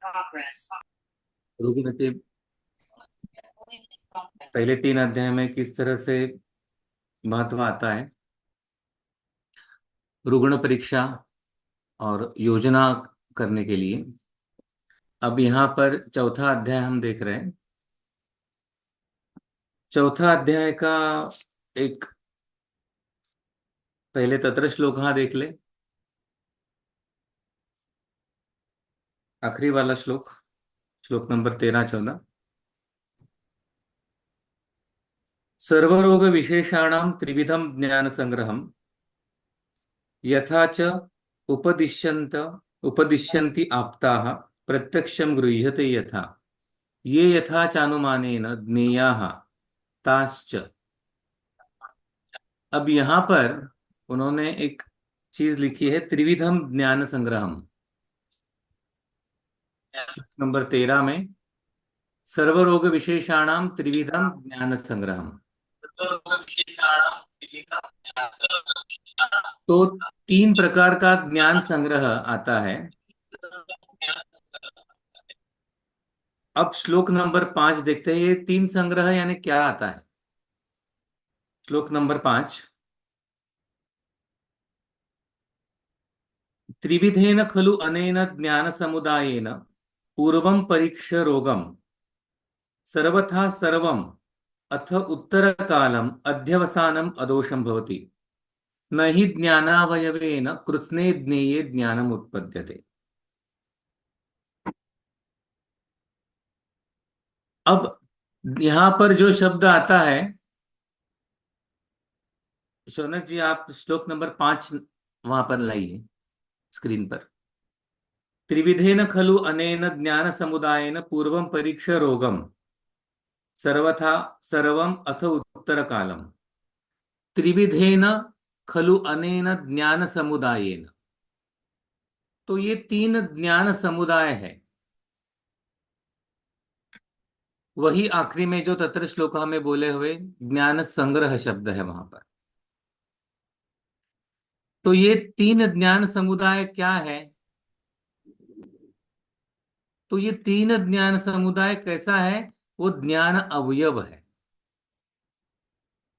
रुग्ण के पहले 3 अध्याय में किस तरह से महत्व आता है, रुग्ण परीक्षा और योजना करने के लिए। अब यहाँ पर चौथा अध्याय हम देख रहे हैं। चौथा अध्याय का एक पहले तत्र श्लोक हाँ देख ले, आखिरी वाला श्लोक, श्लोक नंबर 13-14। सर्वरोग विशेषाणां त्रिविधं ज्ञान संग्रहम यथा च उपदिश्यन्त उपदिश्यन्ति आप्ताः प्रत्यक्षं गृह्यते यथा ये यथा चानुमानेन ज्ञेयाः ताश्च। अब यहाँ पर उन्होंने एक चीज लिखी है, त्रिविधम ज्ञान संग्रहम, नंबर 13 में, सर्वरोग विशेषाणाम त्रिविधम ज्ञान संग्रहम। तो 3 प्रकार का ज्ञान संग्रह आता है। अब श्लोक नंबर 5 देखते हैं, ये 3 संग्रह यानी क्या आता है। श्लोक नंबर 5, त्रिविधेन खलु अनेन ज्ञान समुदायेन पूर्वं परीक्ष्य रोगम सर्वथा सर्वम अथ उत्तरकालम अध्यवसानम अदोषम भवति न हि ज्ञानावयवेन कृत्स्ने ज्ञेये ज्ञानम उत्पद्यते। अब यहां पर जो शब्द आता है, शौनक जी आप श्लोक नंबर 5 वहां पर लाइए स्क्रीन पर। त्रिविधेन खलु अनेन ज्ञान समुदायेन पूर्वं परीक्ष्य रोगम सर्वथा सर्वम अथ उत्तर कालम। त्रिविधेन खलु अनेन ज्ञान समुदायेन, तो ये 3 ज्ञान समुदाय है। वही आखिरी में जो तत्र श्लोक हमें बोले हुए ज्ञान संग्रह शब्द है वहां पर। तो ये 3 ज्ञान समुदाय क्या है? तो ये 3 ज्ञान समुदाय कैसा है? वो ज्ञान अवयव है,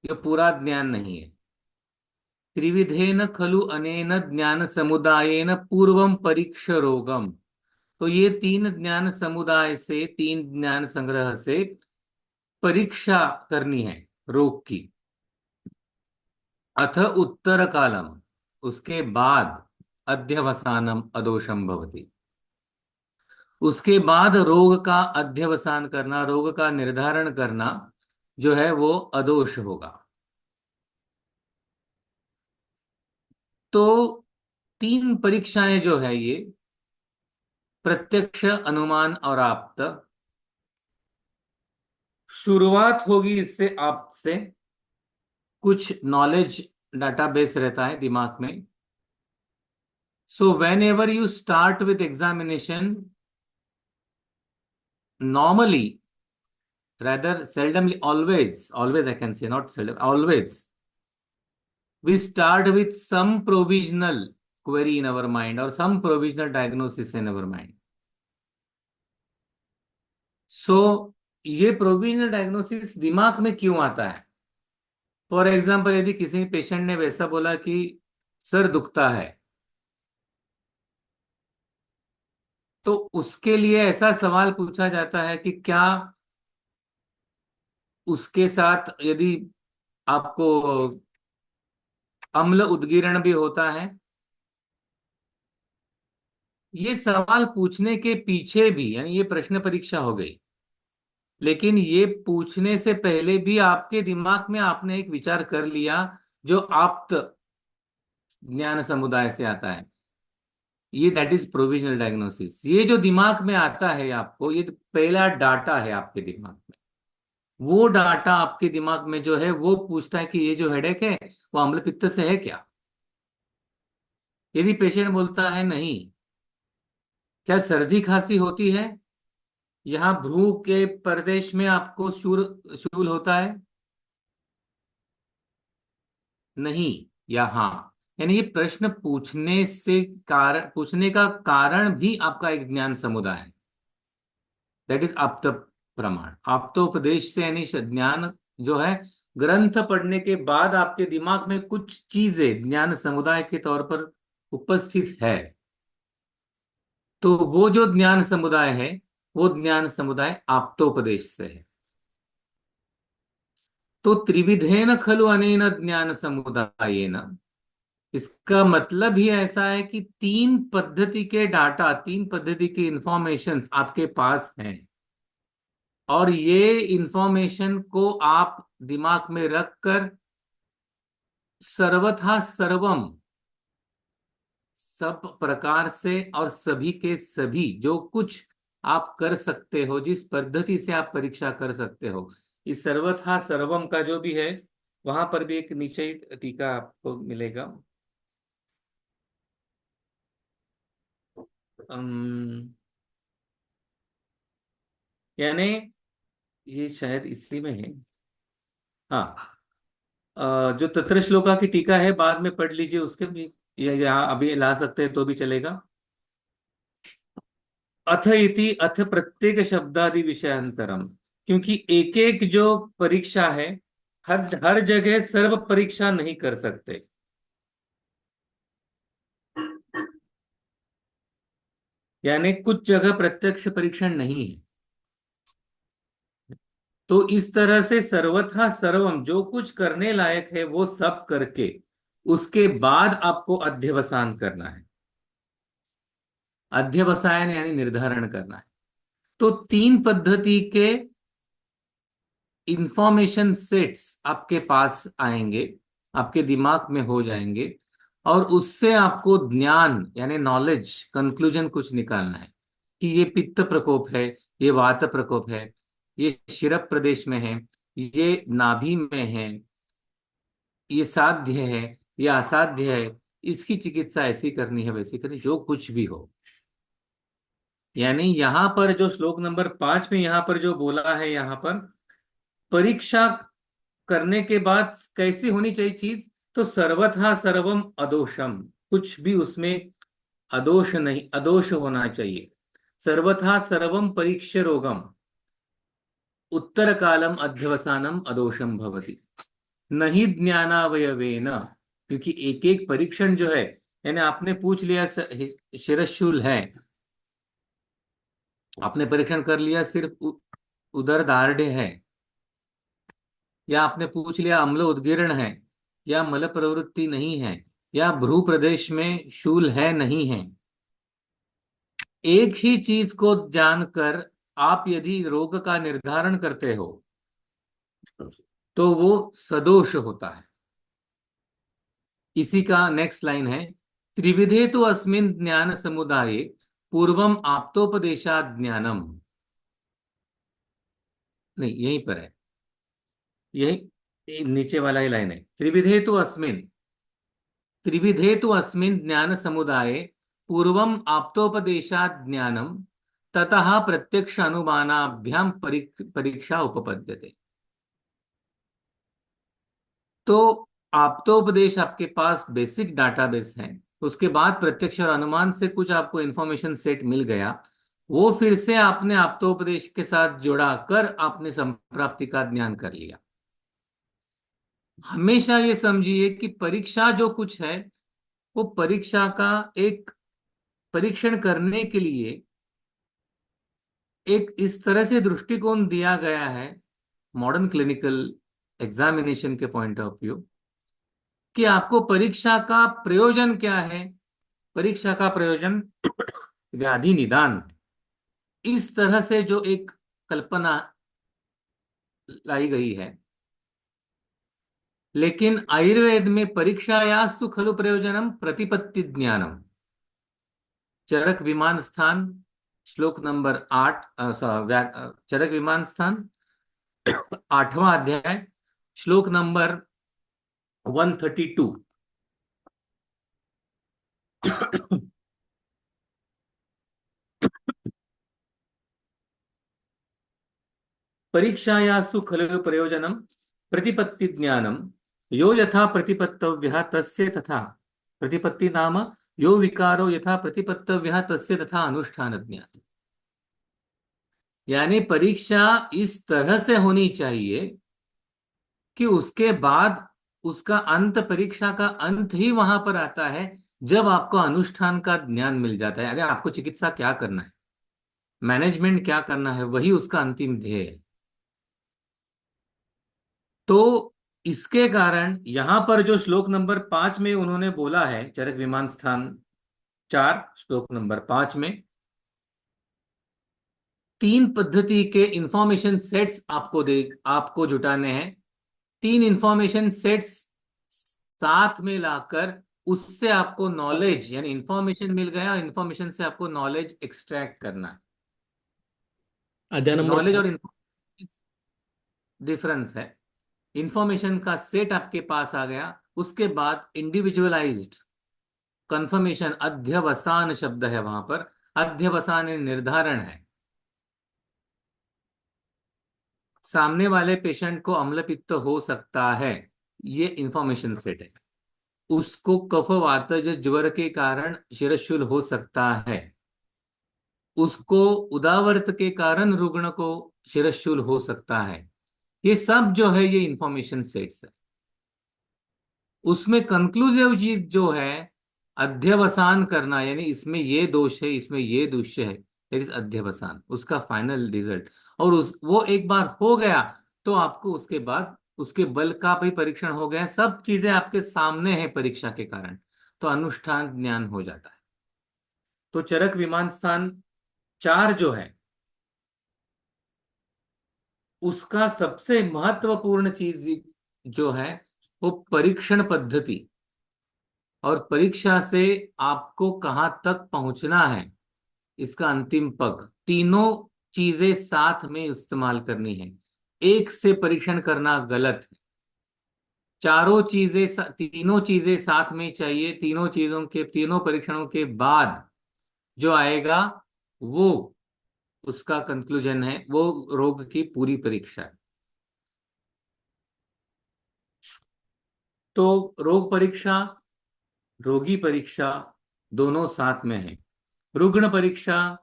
ये पूरा ज्ञान नहीं है। त्रिविधेन खलु अनेन ज्ञान समुदायेन पूर्वम परीक्ष रोगम, तो ये 3 ज्ञान समुदाय से, 3 ज्ञान संग्रह से परीक्षा करनी है रोग की। अथ उत्तर कालम, उसके बाद अध्यवसानम अदोषम भवति, उसके बाद रोग का अध्यवसान करना, रोग का निर्धारण करना जो है वो अदोष होगा। तो 3 परीक्षाएं जो है ये प्रत्यक्ष, अनुमान और आप्त, शुरुआत होगी इससे आपसे, कुछ नॉलेज डाटाबेस रहता है दिमाग में। So when ever you start with examination, normally, rather seldomly, always I can say, not seldom, always we start with some provisional query in our mind or some provisional diagnosis in our mind. So ये provisional diagnosis दिमाग में क्यों आता है? For example, यदि किसी patient ने वैसा बोला कि सर दुखता है, तो उसके लिए ऐसा सवाल पूछा जाता है कि क्या उसके साथ यदि आपको अम्ल उद्गीरण भी होता है? ये सवाल पूछने के पीछे भी, यानी ये प्रश्न परीक्षा हो गई, लेकिन ये पूछने से पहले भी आपके दिमाग में आपने एक विचार कर लिया जो आप्त ज्ञान समुदाय से आता है। ये दैट इज प्रोविजनल डायग्नोसिस। ये जो दिमाग में आता है आपको, ये पहला डाटा है आपके दिमाग में। वो डाटा आपके दिमाग में जो है वो पूछता है कि ये जो हेडेक है वो अम्ल पित्त से है क्या। यदि पेशेंट बोलता है नहीं, क्या सर्दी खांसी होती है, यहाँ भ्रू के प्रदेश में आपको शूल शूल होता है, नहीं या हाँ, यानी ये प्रश्न पूछने से कारण, पूछने का कारण भी आपका एक ज्ञान समुदाय है। दैट इज आप्त प्रमाण। आप्तोपदेश से यानी ज्ञान जो है, ग्रंथ पढ़ने के बाद आपके दिमाग में कुछ चीजें ज्ञान समुदाय के तौर पर उपस्थित है, तो वो जो ज्ञान समुदाय है, वो ज्ञान समुदाय आप्तोपदेश से है। तो त्रिविधेन खलु अनेन ज्ञान समुदायेन, इसका मतलब ही ऐसा है कि तीन पद्धति के डाटा, तीन पद्धति के इंफॉर्मेशंस आपके पास हैं, और ये इंफॉर्मेशन को आप दिमाग में रखकर सर्वथा सर्वम, सब प्रकार से और सभी के सभी जो कुछ आप कर सकते हो, जिस पद्धति से आप परीक्षा कर सकते हो, इस सर्वथा सर्वम का जो भी है, वहां पर भी एक नीचे ही टीका आपको मिलेगा। अम, यानी ये शायद इसी में है। हाँ, जो तत्र श्लोका की टीका है, बाद में पढ़ लीजिए उसके भी, या यहाँ अभी ला सकते हैं तो भी चलेगा। अथ इति, अथ प्रत्येक शब्दादि विषयांतरम, क्योंकि एक एक जो परीक्षा है, हर हर जगह सर्व परीक्षा नहीं कर सकते। यानी कुछ जगह प्रत्यक्ष परीक्षण नहीं है। तो इस तरह से सर्वथा सर्वम जो कुछ करने लायक है वो सब करके उसके बाद आपको अध्यवसान करना है। अध्यवसायन यानी निर्धारण करना है। तो तीन पद्धति के इंफॉर्मेशन सेट्स आपके पास आएंगे, आपके दिमाग में हो जाएंगे, और उससे आपको ज्ञान यानी नॉलेज, कंक्लूजन कुछ निकालना है कि ये पित्त प्रकोप है, ये वात प्रकोप है, ये शिरक प्रदेश में है, ये नाभि में है, ये साध्य है, ये असाध्य है, इसकी चिकित्सा ऐसी करनी है, वैसी करनी, जो कुछ भी हो। यानी यहां पर जो श्लोक नंबर 5 में यहां पर जो बोला है, यहां पर परीक्षा करने के बाद कैसी होनी चाहिए चीज, तो सर्वथा सर्वम अदोषम, कुछ भी उसमें अदोष नहीं, अदोष होना चाहिए। सर्वथा सर्वम परीक्ष रोगम, उत्तर कालम अध्यवसानम अदोषम भवति, नहीं ज्ञानावयवेन, क्योंकि एक एक परीक्षण जो है, यानी आपने पूछ लिया शिरशूल है, आपने परीक्षण कर लिया सिर्फ उदर दार्ढ्य है, या आपने पूछ लिया अम्ल उद्गीर्ण है, या मल प्रवृत्ति नहीं है, या भ्रू प्रदेश में शूल है नहीं है, एक ही चीज को जानकर आप यदि रोग का निर्धारण करते हो, तो वो सदोष होता है। इसी का नेक्स्ट लाइन है, त्रिविधे तो अस्मिन् ज्ञान समुदाये पूर्वम आप्तोपदेशात् ज्ञानम, नहीं यहीं पर है, यही नीचे वाला ही लाइन है, त्रिविधे तो अस्मिन् ज्ञान समुदाये पूर्वम आप्तोपदेशात् ज्ञानम ततः प्रत्यक्ष अनुमानाभ्याम परीक्षा उपपद्यते। तो आप्तोपदेश आपके पास बेसिक डाटाबेस है, उसके बाद प्रत्यक्ष और अनुमान से कुछ आपको इंफॉर्मेशन सेट मिल गया, वो फिर से आपने आप्तोपदेश के साथ जोड़ा कर आपने संप्राप्ति का ज्ञान कर लिया। हमेशा ये समझिए कि परीक्षा जो कुछ है, वो परीक्षा का एक परीक्षण करने के लिए एक इस तरह से दृष्टिकोण दिया गया है, मॉडर्न क्लिनिकल एग्जामिनेशन के पॉइंट ऑफ व्यू, कि आपको परीक्षा का प्रयोजन क्या है। परीक्षा का प्रयोजन व्याधि निदान, इस तरह से जो एक कल्पना लाई गई है। लेकिन आयुर्वेद में परीक्षायास्तु खलु प्रयोजनम प्रतिपत्ति ज्ञानम, चरक विमान स्थान, श्लोक नंबर 8, चरक विमान स्थान 8वां अध्याय, श्लोक नंबर 132। परीक्षायास्तु खलु प्रयोजनम प्रतिपत्ति ज्ञानम, यो यथा प्रतिपत्तव्यः तस्य तथा, प्रतिपत्ति नाम यो विकारो यथा प्रतिपत्तव्यः तस्य तथा अनुष्ठान ज्ञान। यानी परीक्षा इस तरह से होनी चाहिए कि उसके बाद उसका अंत, परीक्षा का अंत ही वहां पर आता है जब आपको अनुष्ठान का ज्ञान मिल जाता है। अरे आपको चिकित्सा क्या करना है, मैनेजमेंट क्या करना है, वही उसका अंतिम ध्येय है। तो इसके कारण यहां पर जो श्लोक नंबर 5 में उन्होंने बोला है, चरक विमान स्थान 4 श्लोक नंबर 5 में, तीन पद्धति के इंफॉर्मेशन सेट्स आपको जुटाने हैं। तीन इंफॉर्मेशन सेट्स साथ में लाकर उससे आपको नॉलेज, यानी इंफॉर्मेशन मिल गया, इंफॉर्मेशन से आपको नॉलेज एक्सट्रैक्ट करना है। अध्याय नंबर नॉलेज 5। और इंफॉर्मेशन डिफरेंस है। इंफॉर्मेशन का सेट आपके पास आ गया, उसके बाद इंडिविजुअलाइज्ड कंफर्मेशन, अध्यवसान शब्द है वहां पर। अध्यवसान यानी निर्धारण है। सामने वाले पेशेंट को अम्ल पित्त हो सकता है, ये इंफॉर्मेशन सेट है। उसको कफ वातज ज्वर के कारण शिरशूल हो सकता है, उसको उदावर्त के कारण रुग्ण को शिरशूल हो सकता है। ये सब जो है ये इंफॉर्मेशन सेट्स है। उसमें कंक्लूसिव चीज जो है अध्यवसान करना, यानी इसमें ये दोष है, इसमें ये दोष है, दैट इज अध्यवसान, उसका फाइनल रिजल्ट। और उस वो एक बार हो गया तो आपको उसके बाद उसके बल का भी परीक्षण हो गया, सब चीजें आपके सामने है परीक्षा के कारण, तो अनुष्ठान ज्ञान हो जाता है। तो चरक विमान स्थान 4 जो है उसका सबसे महत्वपूर्ण चीज जो है वो परीक्षण पद्धति, और परीक्षा से आपको कहाँ तक पहुंचना है, इसका अंतिम पग। तीनों चीजें साथ में इस्तेमाल करनी है, एक से परीक्षण करना गलत है। तीनों चीजें साथ में चाहिए। तीनों परीक्षणों के बाद जो आएगा वो उसका कंक्लूजन है, वो रोग की पूरी परीक्षा है। तो रोग परीक्षा, रोगी परीक्षा दोनों साथ में है। रुग्ण परीक्षा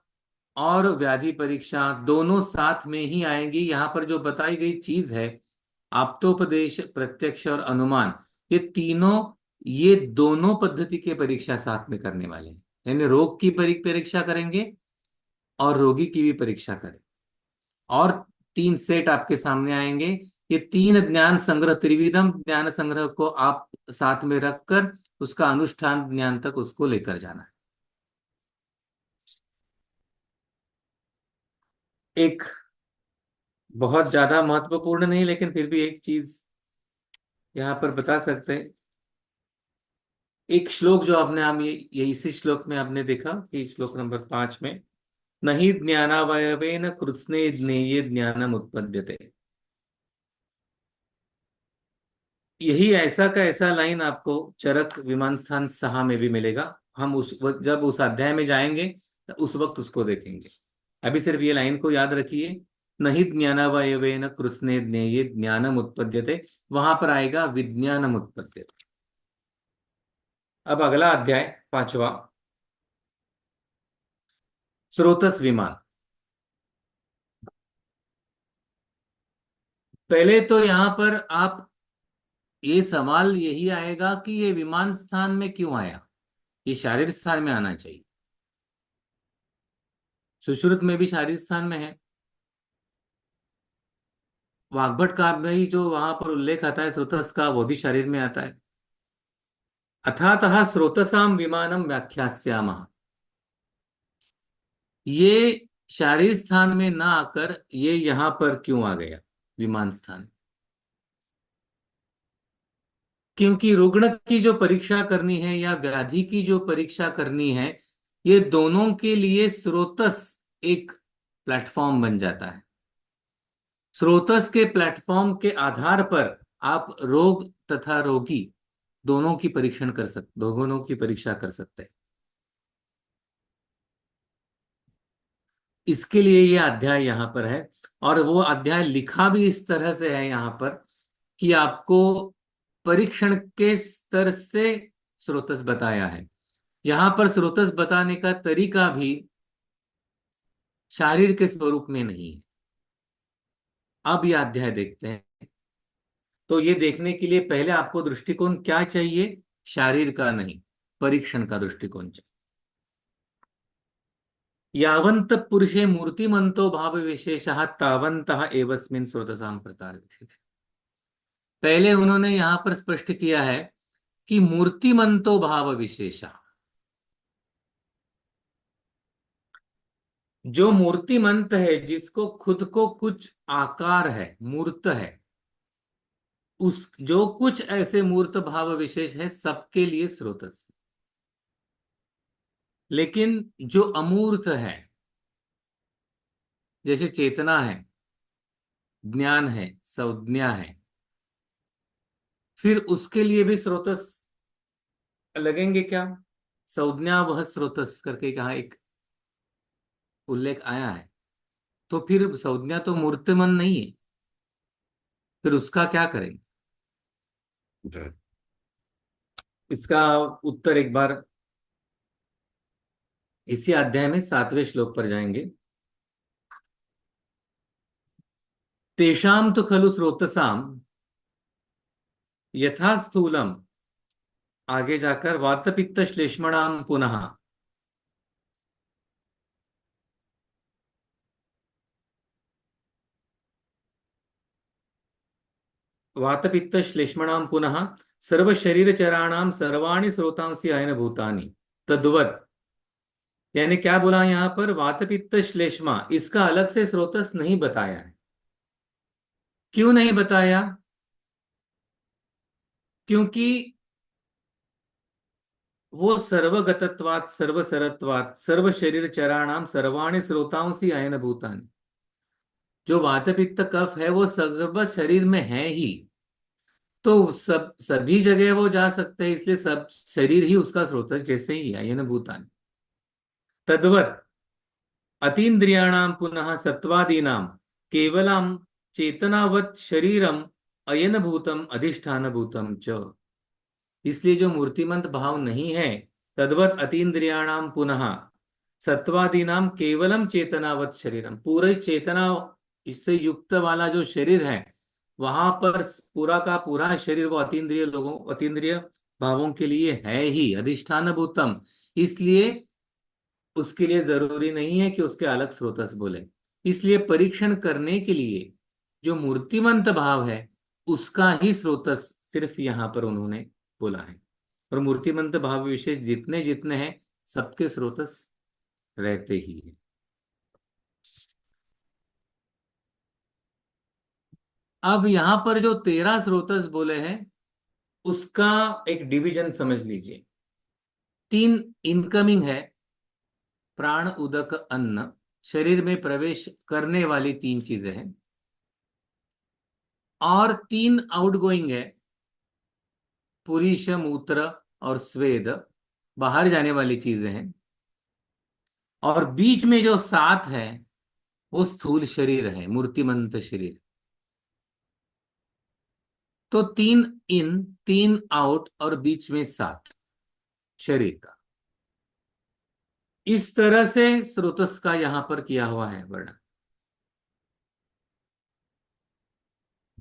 और व्याधि परीक्षा दोनों साथ में ही आएंगी। यहाँ पर जो बताई गई चीज है, आप्तोपदेश, प्रत्यक्ष और अनुमान, ये तीनों, ये दोनों पद्धति के परीक्षा साथ में करने वाले हैं। यानी रोग की परीक्षा करेंगे और रोगी की भी परीक्षा करें। और तीन सेट आपके सामने आएंगे। ये तीन ज्ञान संग्रह, त्रिविधम ज्ञान संग्रह को आप साथ में रखकर उसका अनुष्ठान ज्ञान तक उसको लेकर जाना है। एक बहुत ज्यादा महत्वपूर्ण नहीं, लेकिन फिर भी एक चीज यहाँ पर बता सकते हैं। एक श्लोक जो आपने, हम ये इसी श्लोक में आपने देखा कि श्लोक नंबर 5 में, नहीं ज्ञानावयवेन कृत्स्ने ज्ञेये ज्ञानम उत्पद्यते। यही ऐसा का ऐसा लाइन आपको चरक विमान स्थान 6 में भी मिलेगा। हम जब उस अध्याय में जाएंगे तो उस वक्त उसको देखेंगे। अभी सिर्फ ये लाइन को याद रखिए, नहीं ज्ञानावयवेन कृत्स्ने ज्ञेये ज्ञानम उत्पद्यते, वहां पर आएगा विज्ञानम उत्पद्यते। अब अगला अध्याय 5वां, स्रोतस विमान। पहले तो यहां पर आप, ये सवाल यही आएगा कि ये विमान स्थान में क्यों आया, ये शारीर स्थान में आना चाहिए। सुश्रुत में भी शारीर स्थान में है। वाग्भट का भी जो वहां पर उल्लेख आता है स्रोतस का, वो भी शरीर में आता है। अथातः स्रोतसाम विमानम व्याख्यास्यामः, ये शारीर स्थान में ना आकर ये यहां पर क्यों आ गया विमान स्थान। क्योंकि रुग्ण की जो परीक्षा करनी है या व्याधि की जो परीक्षा करनी है, ये दोनों के लिए स्रोतस एक प्लेटफॉर्म बन जाता है। स्रोतस के प्लेटफॉर्म के आधार पर आप रोग तथा रोगी दोनों की परीक्षा कर सकते हैं। इसके लिए ये अध्याय यहाँ पर है। और वो अध्याय लिखा भी इस तरह से है यहाँ पर कि आपको परीक्षण के स्तर से स्रोतस बताया है। यहाँ पर स्रोतस बताने का तरीका भी शारीर के स्वरूप में नहीं है। अब यह अध्याय देखते हैं। तो ये देखने के लिए पहले आपको दृष्टिकोण क्या चाहिए? शारीर का नहीं, परीक्षण का दृष्टिकोण चाहिए। यावंत पुरुषे मूर्तिमंतो भाव विशेषः तावंतः एवस्मिन् स्रोतसाम प्रकार विशेष। पहले उन्होंने यहां पर स्पष्ट किया है कि मूर्तिमंतो भाव विशेषः, जो मूर्तिमंत है, जिसको खुद को कुछ आकार है, मूर्त है, उस जो कुछ ऐसे मूर्त भाव विशेष है सबके लिए स्रोतस। लेकिन जो अमूर्त है, जैसे चेतना है, ज्ञान है, संज्ञा है, फिर उसके लिए भी स्रोतस लगेंगे क्या? संज्ञा वह स्रोतस करके कहा एक उल्लेख आया है। तो फिर संज्ञा तो मूर्तिमन नहीं है, फिर उसका क्या करेंगे? इसका उत्तर एक बार इसी अध्याय में 7वें श्लोक पर जाएंगे। तेषाम तो खलु स्रोतसाम यथा स्थूलम, आगे जाकर वात पित्त श्लेष्मणाम पुनः, वात पित्त श्लेष्मणाम पुनः सर्व शरीर चराणाम सर्वाणि स्रोतांसि अयन भूतानि तद्वत्। यानी क्या बोला यहां पर? वात पित्त श्लेष्मा, इसका अलग से स्रोतस नहीं बताया है। क्यों नहीं बताया? क्योंकि वो सर्वगतत्वात् सर्वसरत्वात् सर्व शरीर चराणाम सर्वाणि स्रोतांसि अयन भूतानि, जो वात पित्त कफ है वो सर्व शरीर में है ही, तो सब सभी जगह वो जा सकते हैं, इसलिए सब शरीर ही उसका स्रोत है, जैसे ही अयन भूतानि तद्वत्। अतीन्द्रियाणाम पुनः सत्वादीनाम केवलम चेतनावत शरीरम अयन भूतम अधिष्ठान भूतम च। इसलिए जो मूर्तिमंत भाव नहीं है, तद्वत अतीन्द्रियाणाम पुनः सत्वादीनाम केवलम चेतनावत शरीरम, पूरे चेतना इससे युक्त वाला जो शरीर है, वहां पर पूरा का पूरा शरीर वो अतीन्द्रिय लोगों, अतीन्द्रिय भावों के लिए है ही, अधिष्ठान भूतम। इसलिए उसके लिए जरूरी नहीं है कि उसके अलग स्रोतस बोले। इसलिए परीक्षण करने के लिए जो मूर्तिमंत भाव है उसका ही स्रोतस सिर्फ यहां पर उन्होंने बोला है। और मूर्तिमंत भाव विशेष जितने जितने हैं सबके स्रोतस रहते ही है। अब यहां पर जो 13 स्रोतस बोले हैं उसका एक डिवीजन समझ लीजिए। 3 इनकमिंग है, प्राण उदक अन्न, शरीर में प्रवेश करने वाली 3 चीजें हैं। और 3 आउटगोइंग है, पुरीश मूत्र और स्वेद, बाहर जाने वाली चीजें हैं। और बीच में जो 7 है वो स्थूल शरीर है, मूर्तिमंत शरीर। तो 3 इन, 3 आउट और बीच में 7 शरीर का। इस तरह से स्रोतस का यहां पर किया हुआ है वर्णन,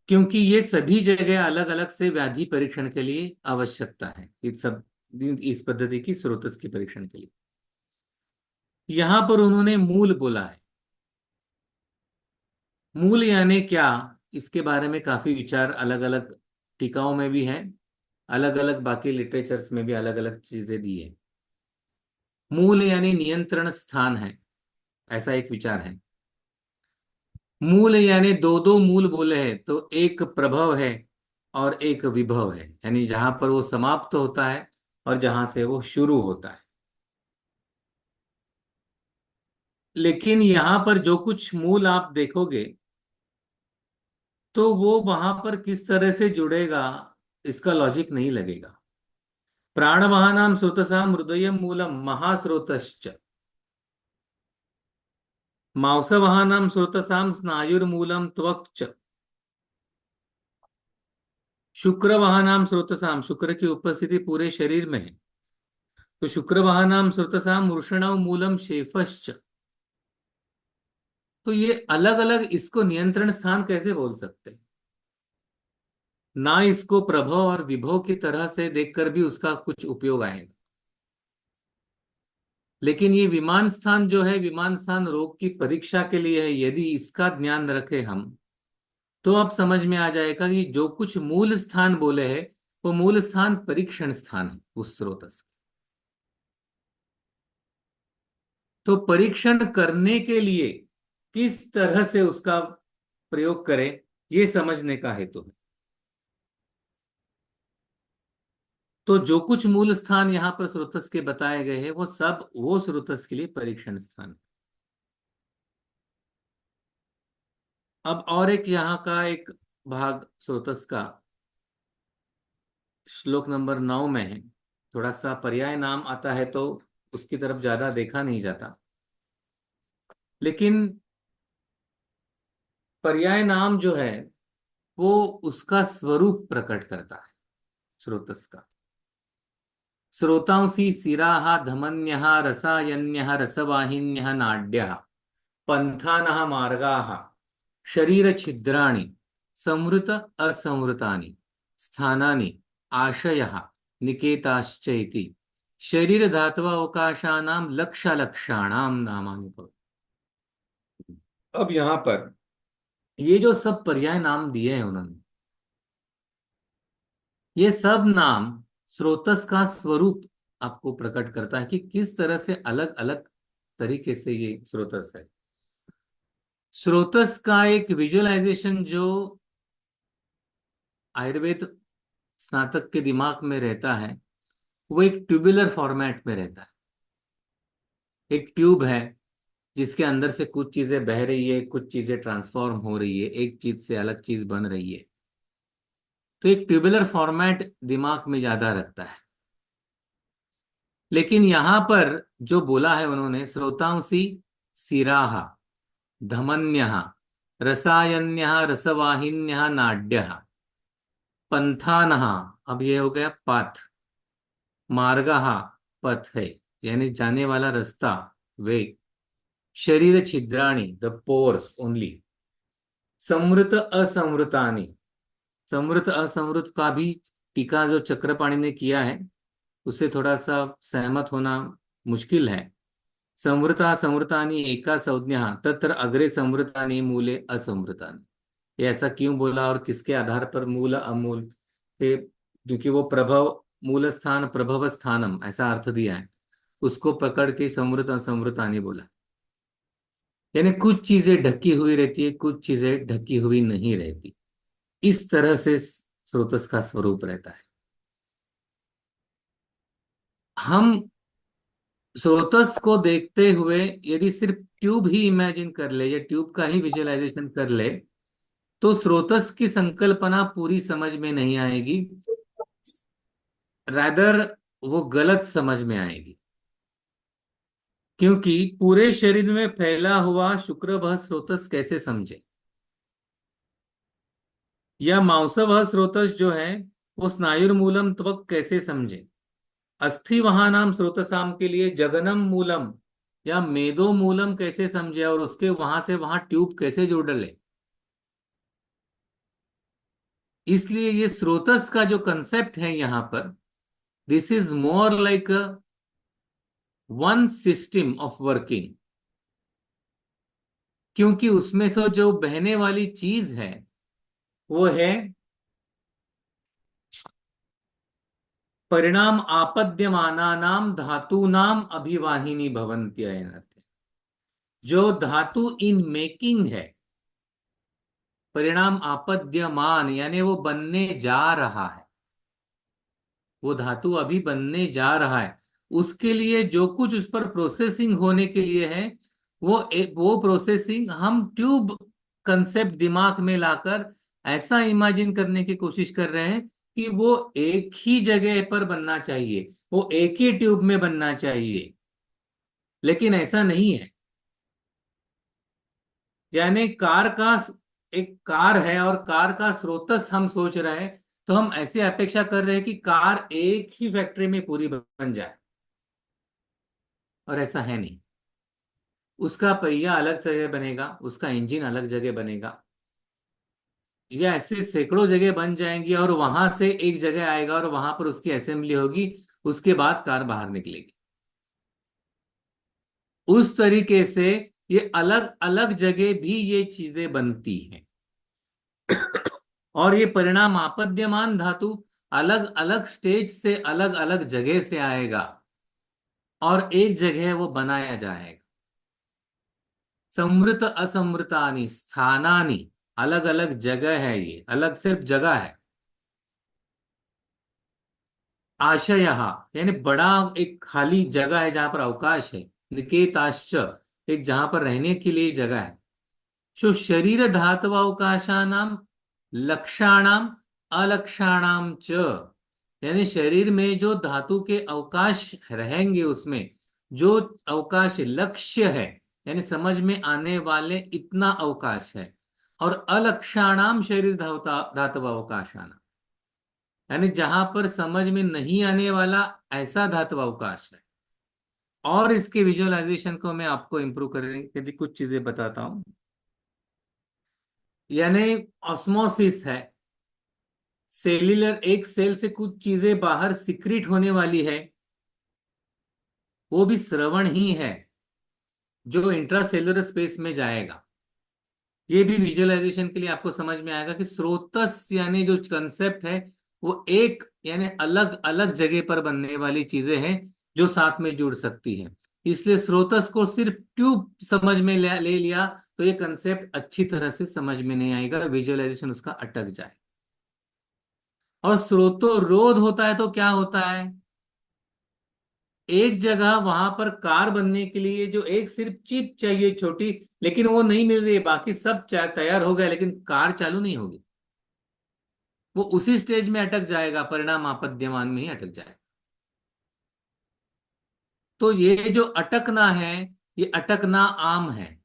क्योंकि ये सभी जगह अलग अलग से व्याधि परीक्षण के लिए आवश्यकता है, इस सब इस पद्धति की स्रोतस के परीक्षण के लिए। यहां पर उन्होंने मूल बोला है। मूल यानी क्या, इसके बारे में काफी विचार अलग अलग टीकाओं में भी है, अलग अलग बाकी लिटरेचर्स में भी अलग अलग चीजें दी है। मूल यानी नियंत्रण स्थान है, ऐसा एक विचार है। मूल यानी दो दो मूल बोले हैं, तो एक प्रभव है और एक विभव है, यानी जहां पर वो समाप्त होता है और जहां से वो शुरू होता है। लेकिन यहां पर जो कुछ मूल आप देखोगे तो वो वहां पर किस तरह से जुड़ेगा, इसका लॉजिक नहीं लगेगा। प्राणवाहनाम स्रोतसाम हृदय मूलम महास्रोतश्च, मांसवाहनाम स्रोतसाम स्नायुर्मूलम त्वक्च, शुक्रवाहनाम स्रोतसाम, शुक्र की उपस्थिति पूरे शरीर में है, तो शुक्रवाहनाम स्रोतसाम वृषणव मूलम शेफश्च, तो ये अलग अलग इसको नियंत्रण स्थान कैसे बोल सकते हैं? ना इसको प्रभव और विभव की तरह से देखकर भी उसका कुछ उपयोग आएगा। लेकिन ये विमान स्थान जो है, विमान स्थान रोग की परीक्षा के लिए है, यदि इसका ध्यान रखें हम, तो अब समझ में आ जाएगा कि जो कुछ मूल स्थान बोले हैं वो मूल स्थान परीक्षण स्थान है उस स्रोतस के। तो परीक्षण करने के लिए किस तरह से उसका प्रयोग करें, ये समझने का हेतु है। तो जो कुछ मूल स्थान यहाँ पर स्रोतस के बताए गए हैं वो सब वो स्रोतस के लिए परीक्षण स्थान है। अब और एक यहाँ का एक भाग स्रोतस का श्लोक नंबर 9 में है। थोड़ा सा पर्याय नाम आता है तो उसकी तरफ ज्यादा देखा नहीं जाता, लेकिन पर्याय नाम जो है वो उसका स्वरूप प्रकट करता है स्रोतस का। स्रोतांसी सिराः धमन्यः रसायन्यः रसवाहिन्यः नाड्यः पंथानः मार्गाः शरीर छिद्राणि संवृत असंवृतानि स्थानानि आशयः निकेताश्च इति शरीर धात्वावकाशानां लक्षालक्षाणां नामानि भवन्ति। अब यहाँ पर ये जो सब पर्याय नाम दिए हैं उन्होंने, ये सब नाम स्रोतस का स्वरूप आपको प्रकट करता है कि किस तरह से अलग अलग तरीके से ये स्रोतस है। स्रोतस का एक विजुअलाइजेशन जो आयुर्वेद स्नातक के दिमाग में रहता है वो एक ट्यूबुलर फॉर्मेट में रहता है। एक ट्यूब है जिसके अंदर से कुछ चीजें बह रही है, कुछ चीजें ट्रांसफॉर्म हो रही है, एक चीज से अलग चीज बन रही है। तो एक ट्यूबुलर फॉर्मेट दिमाग में ज्यादा रखता है। लेकिन यहां पर जो बोला है उन्होंने, स्रोतांसी सिराहा धमन्यः रसायन्यः रसवाहिन्यः नाड्यः पंथानः, अब ये हो गया पाथ, मार्गः पथ है यानी जाने वाला रास्ता, वे, शरीर छिद्राणि द पोर्स ओनली, संवृत असंवृतानि, संवृत असंवृत का भी टीका जो चक्रपाणि ने किया है उससे थोड़ा सा सहमत होना मुश्किल है। संवृता संवृतानि एका संज्ञा तत्र अग्रे संवृतानि मूले असंवृतानि। ये ऐसा क्यों बोला और किसके आधार पर मूल अमूल के, क्योंकि वो प्रभव, मूल स्थान प्रभव स्थानम ऐसा अर्थ दिया है, उसको पकड़ के समृत असमृतानि बोला। यानी कुछ चीजें ढकी हुई रहती है, कुछ चीजें ढकी हुई नहीं रहती। इस तरह से स्रोतस का स्वरूप रहता है। हम स्रोतस को देखते हुए यदि सिर्फ ट्यूब ही इमेजिन कर ले या ट्यूब का ही विजुअलाइजेशन कर ले तो स्रोतस की संकल्पना पूरी समझ में नहीं आएगी, रादर वो गलत समझ में आएगी। क्योंकि पूरे शरीर में फैला हुआ शुक्र वह स्रोतस कैसे समझे, या मांस वह स्रोतस जो है वो स्नायुर्मूलम त्वक कैसे समझे, अस्थि वहां नाम स्रोतसाम के लिए जगनम मूलम या मेदो मूलम कैसे समझे, और उसके वहां से वहां ट्यूब कैसे जोड़ ले। इसलिए ये स्रोतस का जो कंसेप्ट है यहां पर, this is more like one system of working. क्योंकि उसमें से जो बहने वाली चीज है वो है परिणाम आपद्यमानानाम धातूनाम अभिवाहिनी भवन्त्ययनते। जो धातु इन मेकिंग है, परिणाम आपद्यमान यानी वो बनने जा रहा है, वो धातु अभी बनने जा रहा है, उसके लिए जो कुछ उस पर प्रोसेसिंग होने के लिए है वो प्रोसेसिंग हम ट्यूब कंसेप्ट दिमाग में लाकर ऐसा इमेजिन करने की कोशिश कर रहे हैं कि वो एक ही जगह पर बनना चाहिए, वो एक ही ट्यूब में बनना चाहिए। लेकिन ऐसा नहीं है। यानी कार का, एक कार है और कार का स्रोतस हम सोच रहे हैं, तो हम ऐसे अपेक्षा कर रहे हैं कि कार एक ही फैक्ट्री में पूरी बन जाए, और ऐसा है नहीं। उसका पहिया अलग जगह बनेगा, उसका इंजन अलग जगह बनेगा, या ऐसे सैकड़ों जगह बन जाएंगी और वहां से एक जगह आएगा और वहां पर उसकी असेंबली होगी, उसके बाद कार बाहर निकलेगी। उस तरीके से ये अलग अलग जगह भी ये चीजें बनती हैं। और ये परिणाम आपद्यमान धातु अलग अलग स्टेज से अलग अलग जगह से आएगा और एक जगह वो बनाया जाएगा। समृत असमृतानि स्थानानि, अलग अलग जगह है, ये अलग सिर्फ जगह है। आशय, यानी बड़ा एक खाली जगह है जहां पर अवकाश है। निकेताश्च, एक जहां पर रहने के लिए जगह है। सो शरीर धातव अवकाशानाम लक्षाणाम अलक्षाणाम च, यानी शरीर में जो धातु के अवकाश रहेंगे उसमें जो अवकाश लक्ष्य है, यानी समझ में आने वाले इतना अवकाश है। और अलक्षाणाम शरीर धातव अवकाशानाम, यानी जहां पर समझ में नहीं आने वाला ऐसा धातु अवकाश है। और इसके विजुअलाइजेशन को मैं आपको इंप्रूव करने के लिए कुछ चीजें बताता हूं। यानी ऑस्मोसिस है, सेल्यूलर, एक सेल से कुछ चीजें बाहर सिक्रीट होने वाली है, वो भी श्रवण ही है जो इंट्रासेल्युलर स्पेस में जाएगा। ये भी विजुअलाइजेशन के लिए आपको समझ में आएगा कि स्रोतस यानी जो कंसेप्ट है वो एक यानी अलग अलग जगह पर बनने वाली चीजें हैं जो साथ में जुड़ सकती हैं। इसलिए स्रोतस को सिर्फ ट्यूब समझ में ले लिया तो ये कंसेप्ट अच्छी तरह से समझ में नहीं आएगा, विजुअलाइजेशन उसका अटक जाए। और स्रोतो रोध होता है तो क्या होता है, एक जगह वहां पर कार बनने के लिए जो एक सिर्फ चिप चाहिए छोटी, लेकिन वो नहीं मिल रही है, बाकी सब तैयार हो गया लेकिन कार चालू नहीं होगी, वो उसी स्टेज में अटक जाएगा, परिणाम आपद्यमान में ही अटक जाएगा। तो ये जो अटकना है, ये अटकना आम है,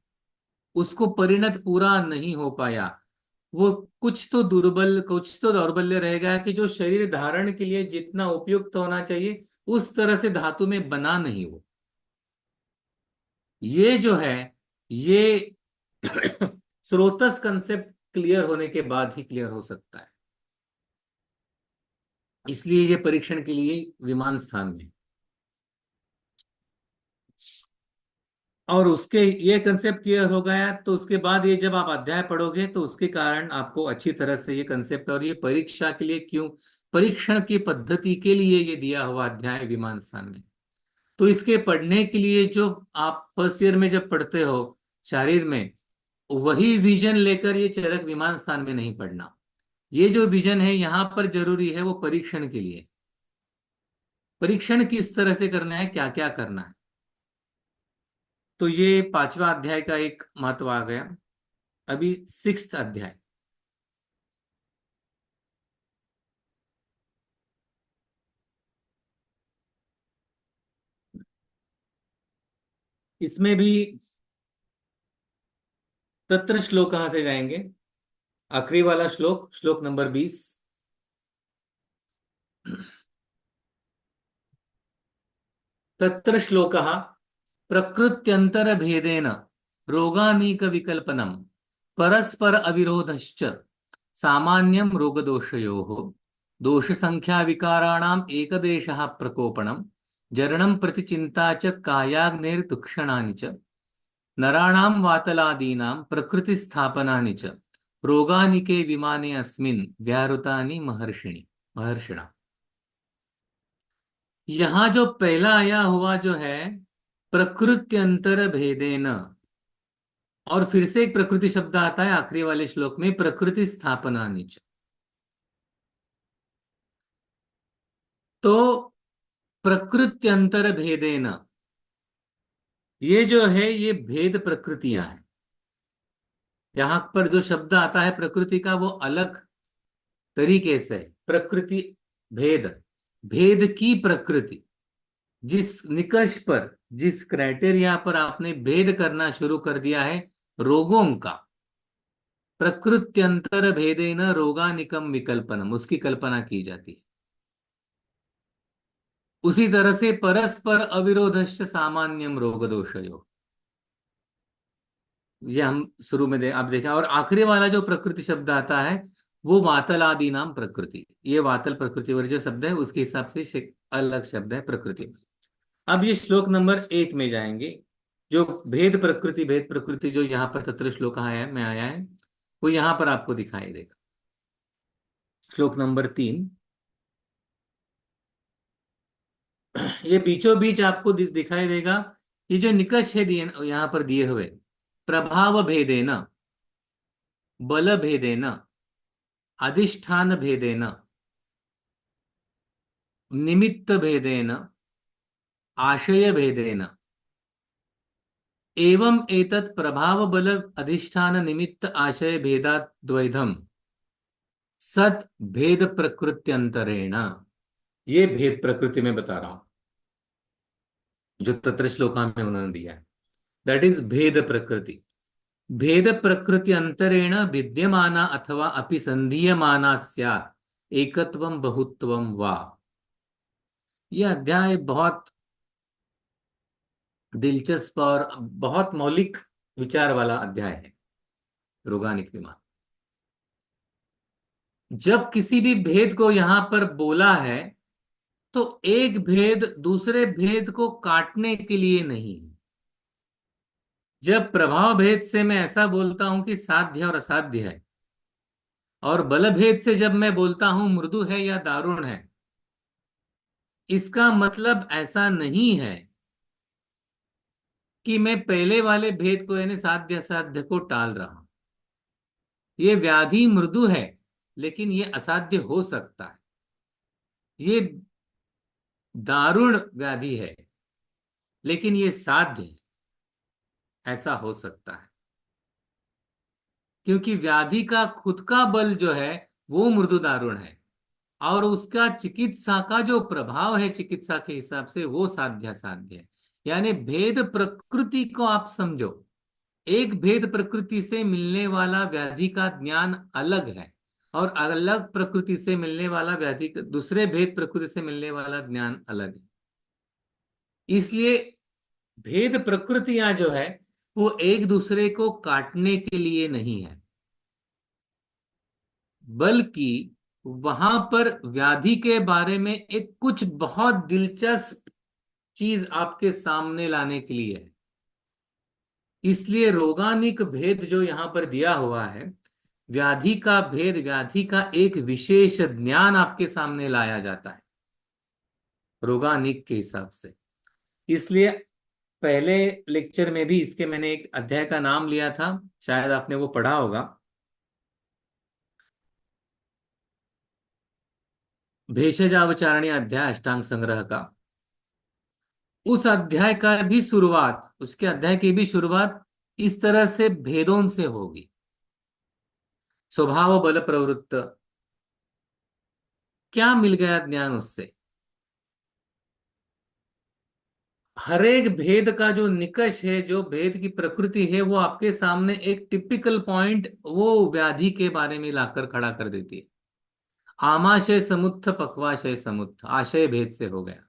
उसको परिणत पूरा नहीं हो पाया। वो कुछ तो दौर्बल्य रहेगा कि जो शरीर धारण के लिए जितना उपयुक्त होना चाहिए उस तरह से धातु में बना नहीं वो। ये जो है ये स्रोतस कंसेप्ट क्लियर होने के बाद ही क्लियर हो सकता है। इसलिए ये परीक्षण के लिए विमान स्थान में। और उसके ये कंसेप्ट क्लियर हो गया तो उसके बाद ये जब आप अध्याय पढ़ोगे तो उसके कारण आपको अच्छी तरह से ये कंसेप्ट, और ये परीक्षा के लिए क्यों, परीक्षण की पद्धति के लिए ये दिया हुआ अध्याय विमान स्थान में। तो इसके पढ़ने के लिए जो आप फर्स्ट ईयर में जब पढ़ते हो शारीर में, वही विजन लेकर ये चरक विमान स्थान में नहीं पढ़ना। ये जो विजन है यहाँ पर जरूरी है वो परीक्षण के लिए। परीक्षण किस तरह से करना है, क्या क्या करना है। तो ये पांचवा अध्याय का एक महत्व आ गया। अभी सिक्स्थ अध्याय, इसमें भी तत्र श्लोक कहां से जाएंगे, आखिरी वाला श्लोक, श्लोक नंबर 20। तत्र श्लोकः प्रकृत्यंतर भेदेन रोगानीक विकल्पनम परस्पर अविरोधश्च सामान्यम रोगदोषयोः दोष संख्या विकाराणाम एकदेशः प्रकोपणम जरणं प्रति चिंता च कायाग्निर्दुक्षणानि च नराणां वातलादीनां प्रकृति स्थापनानि च रोगानिके विमाने अस्मिन् व्याहृतानि महर्षिणा। यहां जो पहला आया हुआ जो है प्रकृत्यंतर भेदेन, और फिर से एक प्रकृति शब्द आता है आखिरी वाले श्लोक में, प्रकृति स्थापना नीच। तो प्रकृत्यंतर भेदेन, ये जो है ये भेद प्रकृतियां हैं। यहां पर जो शब्द आता है प्रकृति का वो अलग तरीके से प्रकृति, भेद, भेद की प्रकृति, जिस निकष पर, जिस क्राइटेरिया पर आपने भेद करना शुरू कर दिया है रोगों का, प्रकृत्यंतर भेदेन रोगानिकम विकल्पनम, उसकी कल्पना की जाती है। उसी तरह से परस्पर अविरोधश्च सामान्यम रोग दोषयो, ये हम शुरू में आप देखा, और आखिरी वाला जो प्रकृति शब्द आता है वो वातल आदि नाम प्रकृति, ये वातल प्रकृति वाले जो शब्द है उसके हिसाब से अलग शब्द है प्रकृति। अब ये श्लोक नंबर 1 में जाएंगे। जो भेद प्रकृति जो यहाँ पर तत्र श्लोक आया है में आया है, वो यहाँ पर आपको दिखाई देगा। श्लोक नंबर 3, ये बीचों बीच आपको दिखाई देगा। ये जो निकष है दिए यहाँ पर दिए हुए, प्रभाव भेदेन, बल भेदेन, अधिष्ठान भेदेन, निमित्त भेदेन, आशय भेदेन, एवं एतत् प्रभाव बल अधिष्ठान निमित्त आशय भेदात द्वैधम सत भेद प्रकृत्यंतरेण। ये भेद प्रकृति में बता रहा हूं जो तत्र श्लोका में उन्होंने दिया है, दैट इज भेद प्रकृति। भेद प्रकृति अंतरेण विद्यमाना अथवा अपि संधीयमाना स्यात् एकत्वम बहुत्वम वा। यह अध्याय बहुत दिलचस्प और बहुत मौलिक विचार वाला अध्याय है, रोगानिक विमान। जब किसी भी भेद को यहां पर बोला है तो एक भेद दूसरे भेद को काटने के लिए नहीं। जब प्रभाव भेद से मैं ऐसा बोलता हूं कि साध्य और असाध्य है, और बल भेद से जब मैं बोलता हूं मृदु है या दारुण है, इसका मतलब ऐसा नहीं है कि मैं पहले वाले भेद को यानी साध्य असाध्य को टाल रहा हूं। ये व्याधि मृदु है लेकिन ये असाध्य हो सकता है, ये दारुण व्याधि है लेकिन ये साध्य है, ऐसा हो सकता है। क्योंकि व्याधि का खुद का बल जो है वो मृदु दारुण है, और उसका चिकित्सा का जो प्रभाव है चिकित्सा के हिसाब से वो साध्य साध्य है। यानी भेद प्रकृति को आप समझो, एक भेद प्रकृति से मिलने वाला व्याधि का ज्ञान अलग है, और अलग प्रकृति से मिलने वाला व्याधि दूसरे भेद प्रकृति से मिलने वाला ज्ञान अलग है। इसलिए भेद प्रकृतियां जो है वो एक दूसरे को काटने के लिए नहीं है, बल्कि वहां पर व्याधि के बारे में एक कुछ बहुत दिलचस्प चीज आपके सामने लाने के लिए है। इसलिए रोगानिक भेद जो यहां पर दिया हुआ है, व्याधि का भेद, व्याधि का एक विशेष ज्ञान आपके सामने लाया जाता है रोगानिक के हिसाब से। इसलिए पहले लेक्चर में भी इसके मैंने एक अध्याय का नाम लिया था, शायद आपने वो पढ़ा होगा, भेषजावचारणी अध्याय अष्टांग संग्रह का। उस अध्याय का भी शुरुआत, उसके अध्याय की भी शुरुआत इस तरह से भेदों से होगी। स्वभाव बल प्रवृत्त, क्या मिल गया ज्ञान उससे? हर एक भेद का जो निकष है, जो भेद की प्रकृति है, वो आपके सामने एक टिपिकल पॉइंट वो व्याधि के बारे में लाकर खड़ा कर देती है। आमाशय समुत्थ पक्वाशय समुत्थ, आशय भेद से हो गया।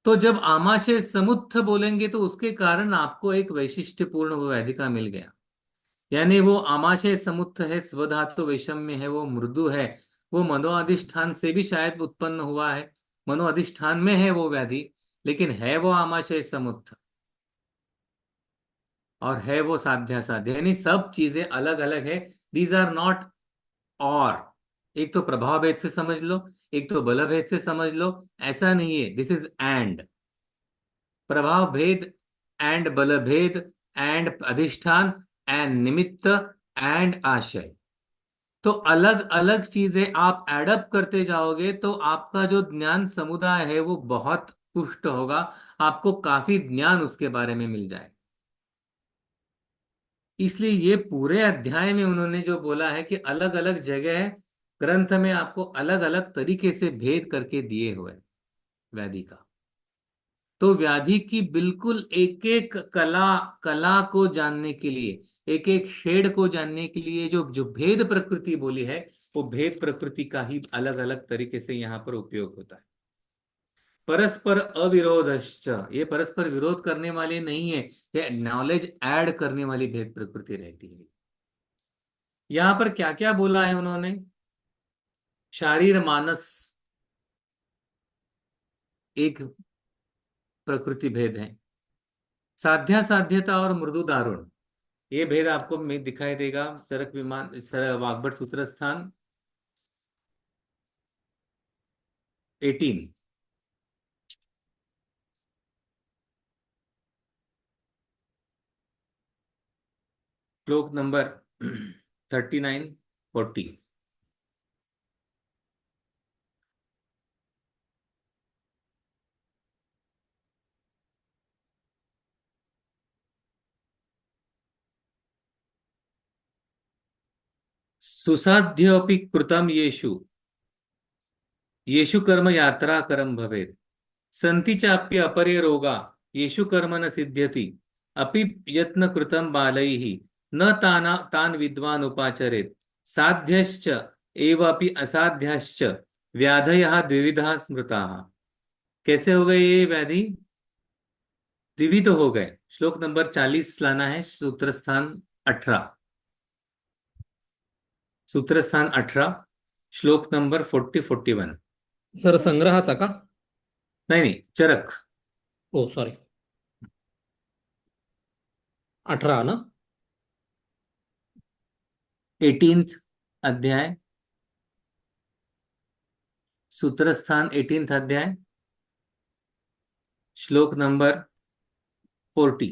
तो जब आमाशय समुत्थ बोलेंगे तो उसके कारण आपको एक वैशिष्ट्यपूर्ण वो व्याधि का मिल गया। यानी वो आमाशय समुत्थ है, स्वधातु वैषम्य है, वो मृदु है, वो मनोअधिष्ठान से भी शायद उत्पन्न हुआ है, मनोअधिष्ठान में है वो व्याधि, लेकिन है वो आमाशय समुत्थ, और है वो साध्या साध्य, यानी सब चीजें अलग अलग है। दीज आर नॉट और, एक तो प्रभाव भेद से समझ लो, एक तो बल भेद से समझ लो, ऐसा नहीं है। दिस इज एंड, प्रभाव भेद एंड बल भेद एंड अधिष्ठान एंड निमित्त एंड आशय। तो अलग अलग चीजें आप एडअप करते जाओगे तो आपका जो ज्ञान समुदाय है वो बहुत पुष्ट होगा, आपको काफी ज्ञान उसके बारे में मिल जाए। इसलिए ये पूरे अध्याय में उन्होंने जो बोला है कि अलग अलग जगह ग्रंथ में आपको अलग अलग तरीके से भेद करके दिए हुए व्याधि का। तो व्याधि की बिल्कुल एक एक कला, कला को जानने के लिए, एक एक शेड को जानने के लिए जो जो भेद प्रकृति बोली है, वो भेद प्रकृति का ही अलग अलग तरीके से यहाँ पर उपयोग होता है। परस्पर अविरोधश्च, ये परस्पर विरोध करने वाले नहीं है, ये नॉलेज ऐड करने वाली भेद प्रकृति रहती है। यहां पर क्या क्या बोला है उन्होंने? शारीर मानस एक प्रकृति भेद है, साध्या साध्यता और मृदु दारुण ये भेद आपको में दिखाई देगा। चरक विमान वाग्भट सूत्र स्थान 18, श्लोक नंबर 39-40। सुसाध्योपि कृतम येषु येषु कर्म यात्रा करम भवेत्, सन्ति चाप्य अपरे रोगा येषु कर्म न सिद्ध्यति, अपि यत्न कृतं बालैः न तान विद्वान् उपाचरेत्, साध्यश्च एवापि असाध्याश्च व्याधयः द्विविधाः स्मृताः। कैसे हो गए ये व्याधि? द्विविध हो गए। श्लोक नंबर 40 लाना है, सूत्र स्थान 18, सूत्र स्थान 18, श्लोक नंबर 40-41। सर संग्रहाचा का? नहीं नहीं, चरक ओ सॉरी, 18 ना? 18th अध्याय, सूत्र स्थान 18th अध्याय, श्लोक नंबर 40,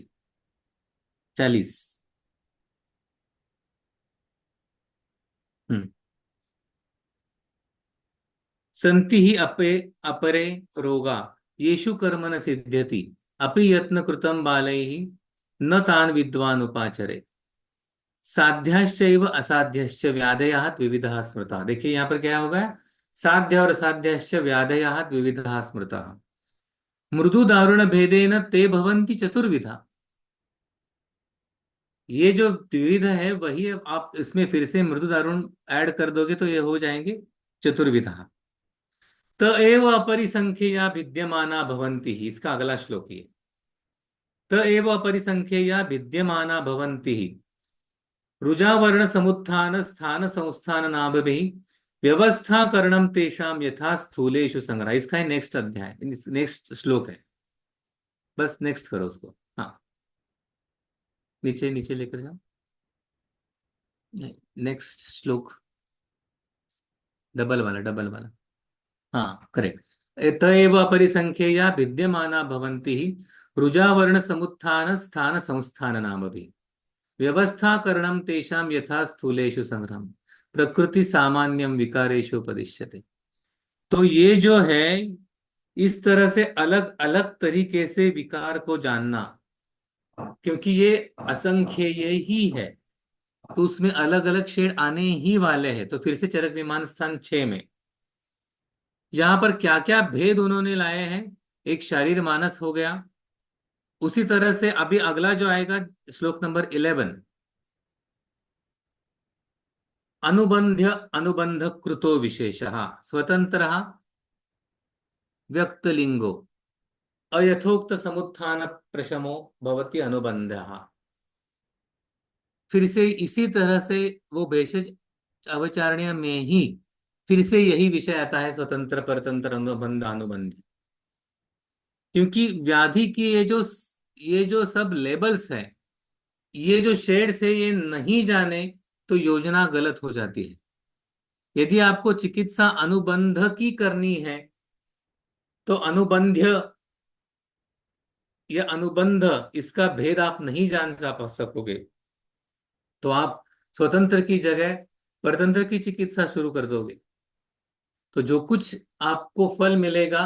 40। हम्म। संति ही अपरे रोगा येषु कर्म न सिद्ध्यति, अपि यत्न कृतं बालैः न तान विद्वान् उपाचरे, साध्याश्चैव असाध्यश्च व्याधयः द्विविधः स्मृता। देखिए यहाँ पर क्या होगा, साध्य और असाध्यश्च व्याधयः द्विविधः स्मृता, मृदु दारुण भेदेन ते भवन्ति चतुर्विधा। ये जो द्विविध है वही अब आप इसमें फिर से मृदु दारुण ऐड कर दोगे तो ये हो जाएंगे चतुर्विधा। त एव अपरिसंख्यया विद्यमाना भवन्ति ही, इसका अगला श्लोक ये, त एव अपरिसंख्यया विद्यमाना भवन्ति ही, रुजावर्ण समुत्थान स्थान संस्थान नाभि व्यवस्था करणम तेषाम यथा स्थूलेषु संग्रह। इसका ही नेक्स्ट अध्याय, नेक्स्ट श्लोक है, बस नेक्स्ट करो उसको। हाँ, नीचे नीचे लेकर जाओ, नेक्स्ट श्लोक, डबल वाला, डबल वाला। हाँ करेक्ट। तएव अपरिसंख्यया विद्यमाना भवन्ति ही, रुजावर्ण समुत्थान स्थान संस्थान नामभिः व्यवस्था करणम तेषां यथा स्थूलेषु संग्रहम प्रकृति सामान्यम विकारेषु उपदिश्यते। तो ये जो है, इस तरह से अलग अलग तरीके से विकार को जानना, क्योंकि ये असंख्य ही है तो उसमें अलग अलग शेड आने ही वाले हैं। तो फिर से चरक विमान स्थान 6 में यहां पर क्या क्या भेद उन्होंने लाए हैं, एक शारीर मानस हो गया, उसी तरह से अभी अगला जो आएगा श्लोक नंबर 11, अनुबंध्य अनुबंध कृतो विशेषः स्वतंत्र व्यक्तलिंगो अयथोक्त समुत्थान प्रशमो भवति अनुबंधः। फिर से इसी तरह से वो भेषज अवचारणीय में ही फिर से यही विषय आता है, स्वतंत्र परतंत्र अनुबंध अनुबंध। क्योंकि व्याधि की ये जो सब लेबल्स हैं, ये जो शेड्स है, ये नहीं जाने तो योजना गलत हो जाती है। यदि आपको चिकित्सा अनुबंध की करनी है तो अनुबंध्य या अनुबंध, इसका भेद आप नहीं जान सकोगे तो आप स्वतंत्र की जगह परतंत्र की चिकित्सा शुरू कर दोगे, तो जो कुछ आपको फल मिलेगा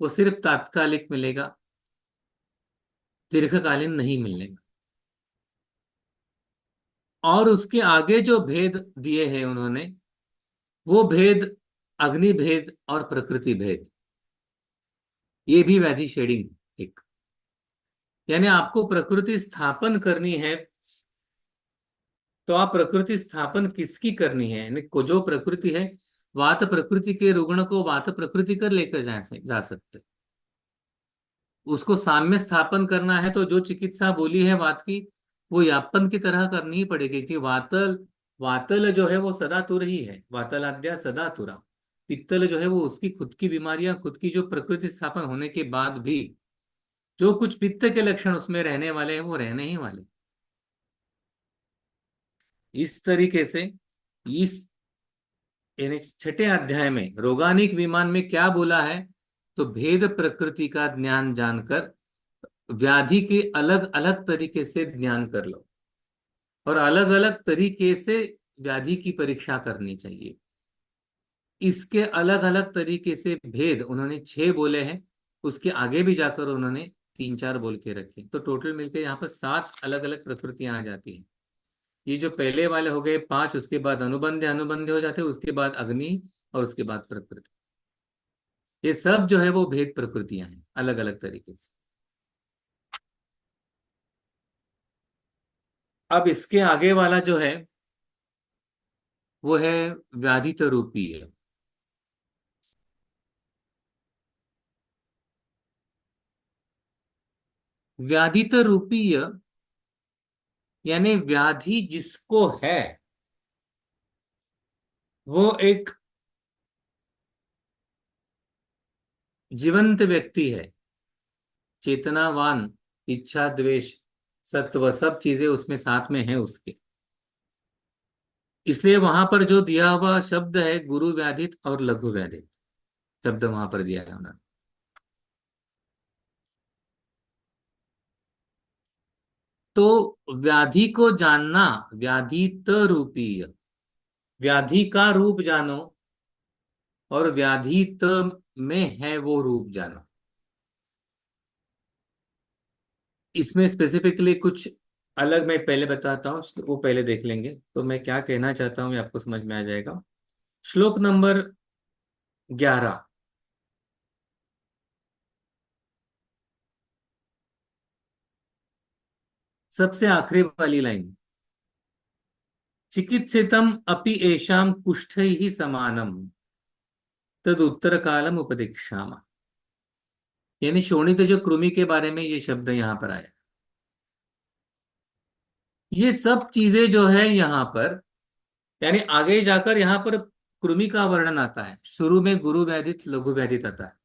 वो सिर्फ तात्कालिक मिलेगा, दीर्घकालीन नहीं मिलेगा। और उसके आगे जो भेद दिए हैं उन्होंने, वो भेद अग्नि भेद और प्रकृति भेद, ये भी व्याधि शेडिंग एक, यानी आपको प्रकृति स्थापन करनी है तो आप प्रकृति स्थापन किसकी करनी है, यानी को जो प्रकृति है, वात प्रकृति के रुग्ण को वात प्रकृति कर लेकर जा सकते। उसको साम्य स्थापन करना है तो जो चिकित्सा बोली है वात की, वो यापन की तरह करनी ही पड़ेगी कि वातल, वातल जो है वो सदा तुर ही है, वातलाद्या सदा तुरा। पित्तल जो है वो उसकी खुद की बीमारियां, खुद की जो प्रकृति स्थापन होने के बाद भी जो कुछ पित्त के लक्षण उसमें रहने वाले हैं वो रहने ही वाले। इस तरीके से इस यानी छठे अध्याय में रोगानिक विमान में क्या बोला है, तो भेद प्रकृति का ज्ञान जानकर व्याधि के अलग अलग तरीके से ज्ञान कर लो, और अलग अलग तरीके से व्याधि की परीक्षा करनी चाहिए। इसके अलग अलग तरीके से भेद उन्होंने 6 बोले हैं, उसके आगे भी जाकर उन्होंने 3 4 बोल के रखे, तो टोटल मिलकर यहाँ पर 7 अलग अलग प्रकृतियां आ जाती हैं। ये जो पहले वाले हो गए 5, उसके बाद अनुबंध अनुबंध हो जाते हैं, उसके बाद अग्नि, और उसके बाद प्रकृति। ये सब जो है वो भेद प्रकृतियां हैं अलग अलग तरीके से। अब इसके आगे वाला जो है वो है व्याधित रूपीय। व्याधित रूपीय यानी व्याधि जिसको है वो एक जीवंत व्यक्ति है, चेतनावान, इच्छा द्वेष सत्व सब चीजें उसमें साथ में है उसके। इसलिए वहां पर जो दिया हुआ शब्द है गुरु व्याधित और लघु व्याधित शब्द वहां पर दिया है उन्होंने। तो व्याधि को जानना, व्याधित रूपीय, व्याधि का रूप जानो और व्याधित में है वो रूप जानो। इसमें स्पेसिफिकली कुछ अलग मैं पहले बताता हूँ, वो पहले देख लेंगे तो मैं क्या कहना चाहता हूँ ये आपको समझ में आ जाएगा। श्लोक नंबर 11, सबसे आखिरी वाली लाइन, चिकित्सितम अपि एषाम कुष्ठैः समानम तद उत्तर कालम उपदिक्षाम। यानी शोणित जो कृमि के बारे में ये शब्द यहाँ पर आया। ये सब चीजें जो है यहाँ पर, यानी आगे जाकर यहाँ पर कृमि का वर्णन आता है, शुरू में गुरु व्याधित लघु व्याधित आता है।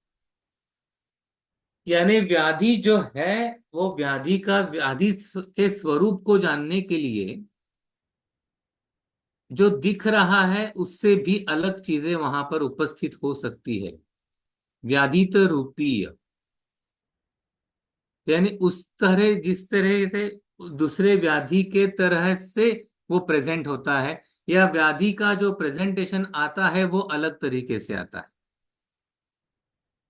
यानी व्याधि जो है वो व्याधि का, व्याधि के स्वरूप को जानने के लिए जो दिख रहा है उससे भी अलग चीजें वहां पर उपस्थित हो सकती है। व्याधित रूपीय यानी उस तरह जिस तरह से दूसरे व्याधि के तरह से वो प्रेजेंट होता है, या व्याधि का जो प्रेजेंटेशन आता है वो अलग तरीके से आता है।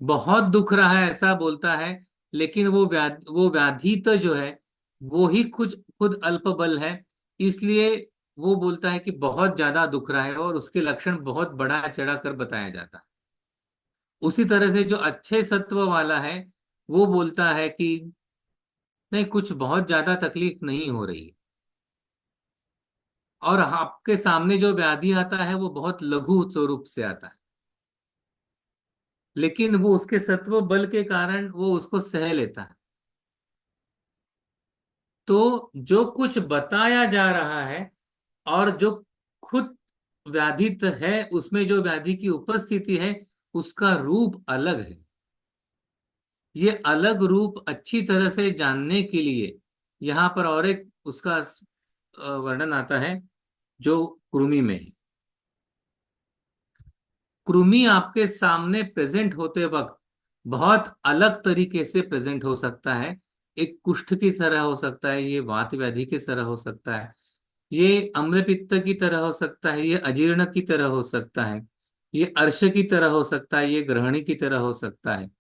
बहुत दुख रहा है ऐसा बोलता है, लेकिन वो व्याधि तो जो है वो ही खुद खुद अल्प बल है, इसलिए वो बोलता है कि बहुत ज्यादा दुख रहा है और उसके लक्षण बहुत बड़ा चढ़ा कर बताया जाता है। उसी तरह से जो अच्छे सत्व वाला है वो बोलता है कि नहीं, कुछ बहुत ज्यादा तकलीफ नहीं हो रही, और आपके सामने जो व्याधि आता है वो बहुत लघु स्वरूप से आता है, लेकिन वो उसके सत्व बल के कारण वो उसको सह लेता है। तो जो कुछ बताया जा रहा है और जो खुद व्याधित है उसमें जो व्याधि की उपस्थिति है उसका रूप अलग है। ये अलग रूप अच्छी तरह से जानने के लिए यहाँ पर और एक उसका वर्णन आता है जो कृमि में है। कृमि आपके सामने प्रेजेंट होते वक्त बहुत अलग तरीके से प्रेजेंट हो सकता है। एक कुष्ठ की तरह हो सकता है, ये वात व्याधि की तरह हो सकता है, ये अम्ल पित्त की तरह हो सकता है, ये अजीर्ण की तरह हो सकता है, ये अर्श की तरह हो सकता है, ये ग्रहणी की तरह हो सकता है,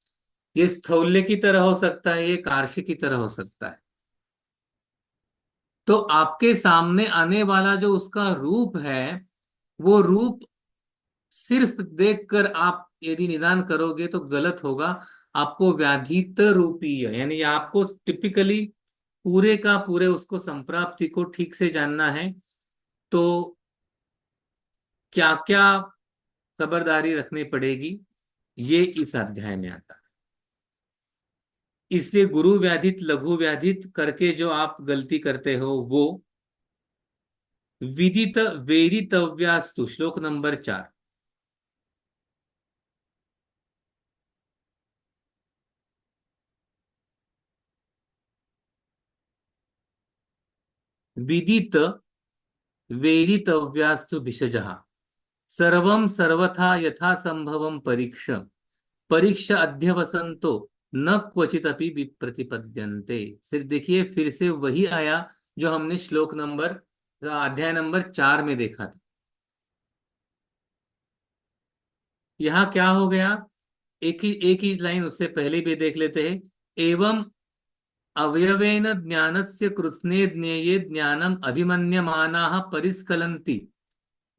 ये स्थौल्य की तरह हो सकता है, ये कार्श की तरह हो सकता है। तो आपके सामने आने वाला जो उसका रूप है वो रूप सिर्फ देखकर आप यदि निदान करोगे तो गलत होगा। आपको व्याधित रूपी है यानी आपको टिपिकली पूरे का पूरे उसको संप्राप्ति को ठीक से जानना है। तो क्या क्या खबरदारी रखनी पड़ेगी ये इस अध्याय में आता है। इसलिए गुरु व्याधित लघु व्याधित करके जो आप गलती करते हो वो विदित वेदितव्यास्तु, श्लोक नंबर 4। विदित वेदितव्यास्तु भिषजः, सर्वं सर्वथा यथा संभवं परीक्ष, परीक्ष अध्यवसंतो न क्वचित अपि विप्रतिपद्यन्ते। सिर्फ देखिए, फिर से वही आया जो हमने श्लोक नंबर अध्याय नंबर 4 में देखा था। यहाँ क्या हो गया, एक ही लाइन उससे पहले भी देख लेते हैं। एवं अवयवेन ज्ञानस्य कृत्स्ने ज्ञेये ज्ञानम अभिमन्यमानाः परिस्खलन्ति।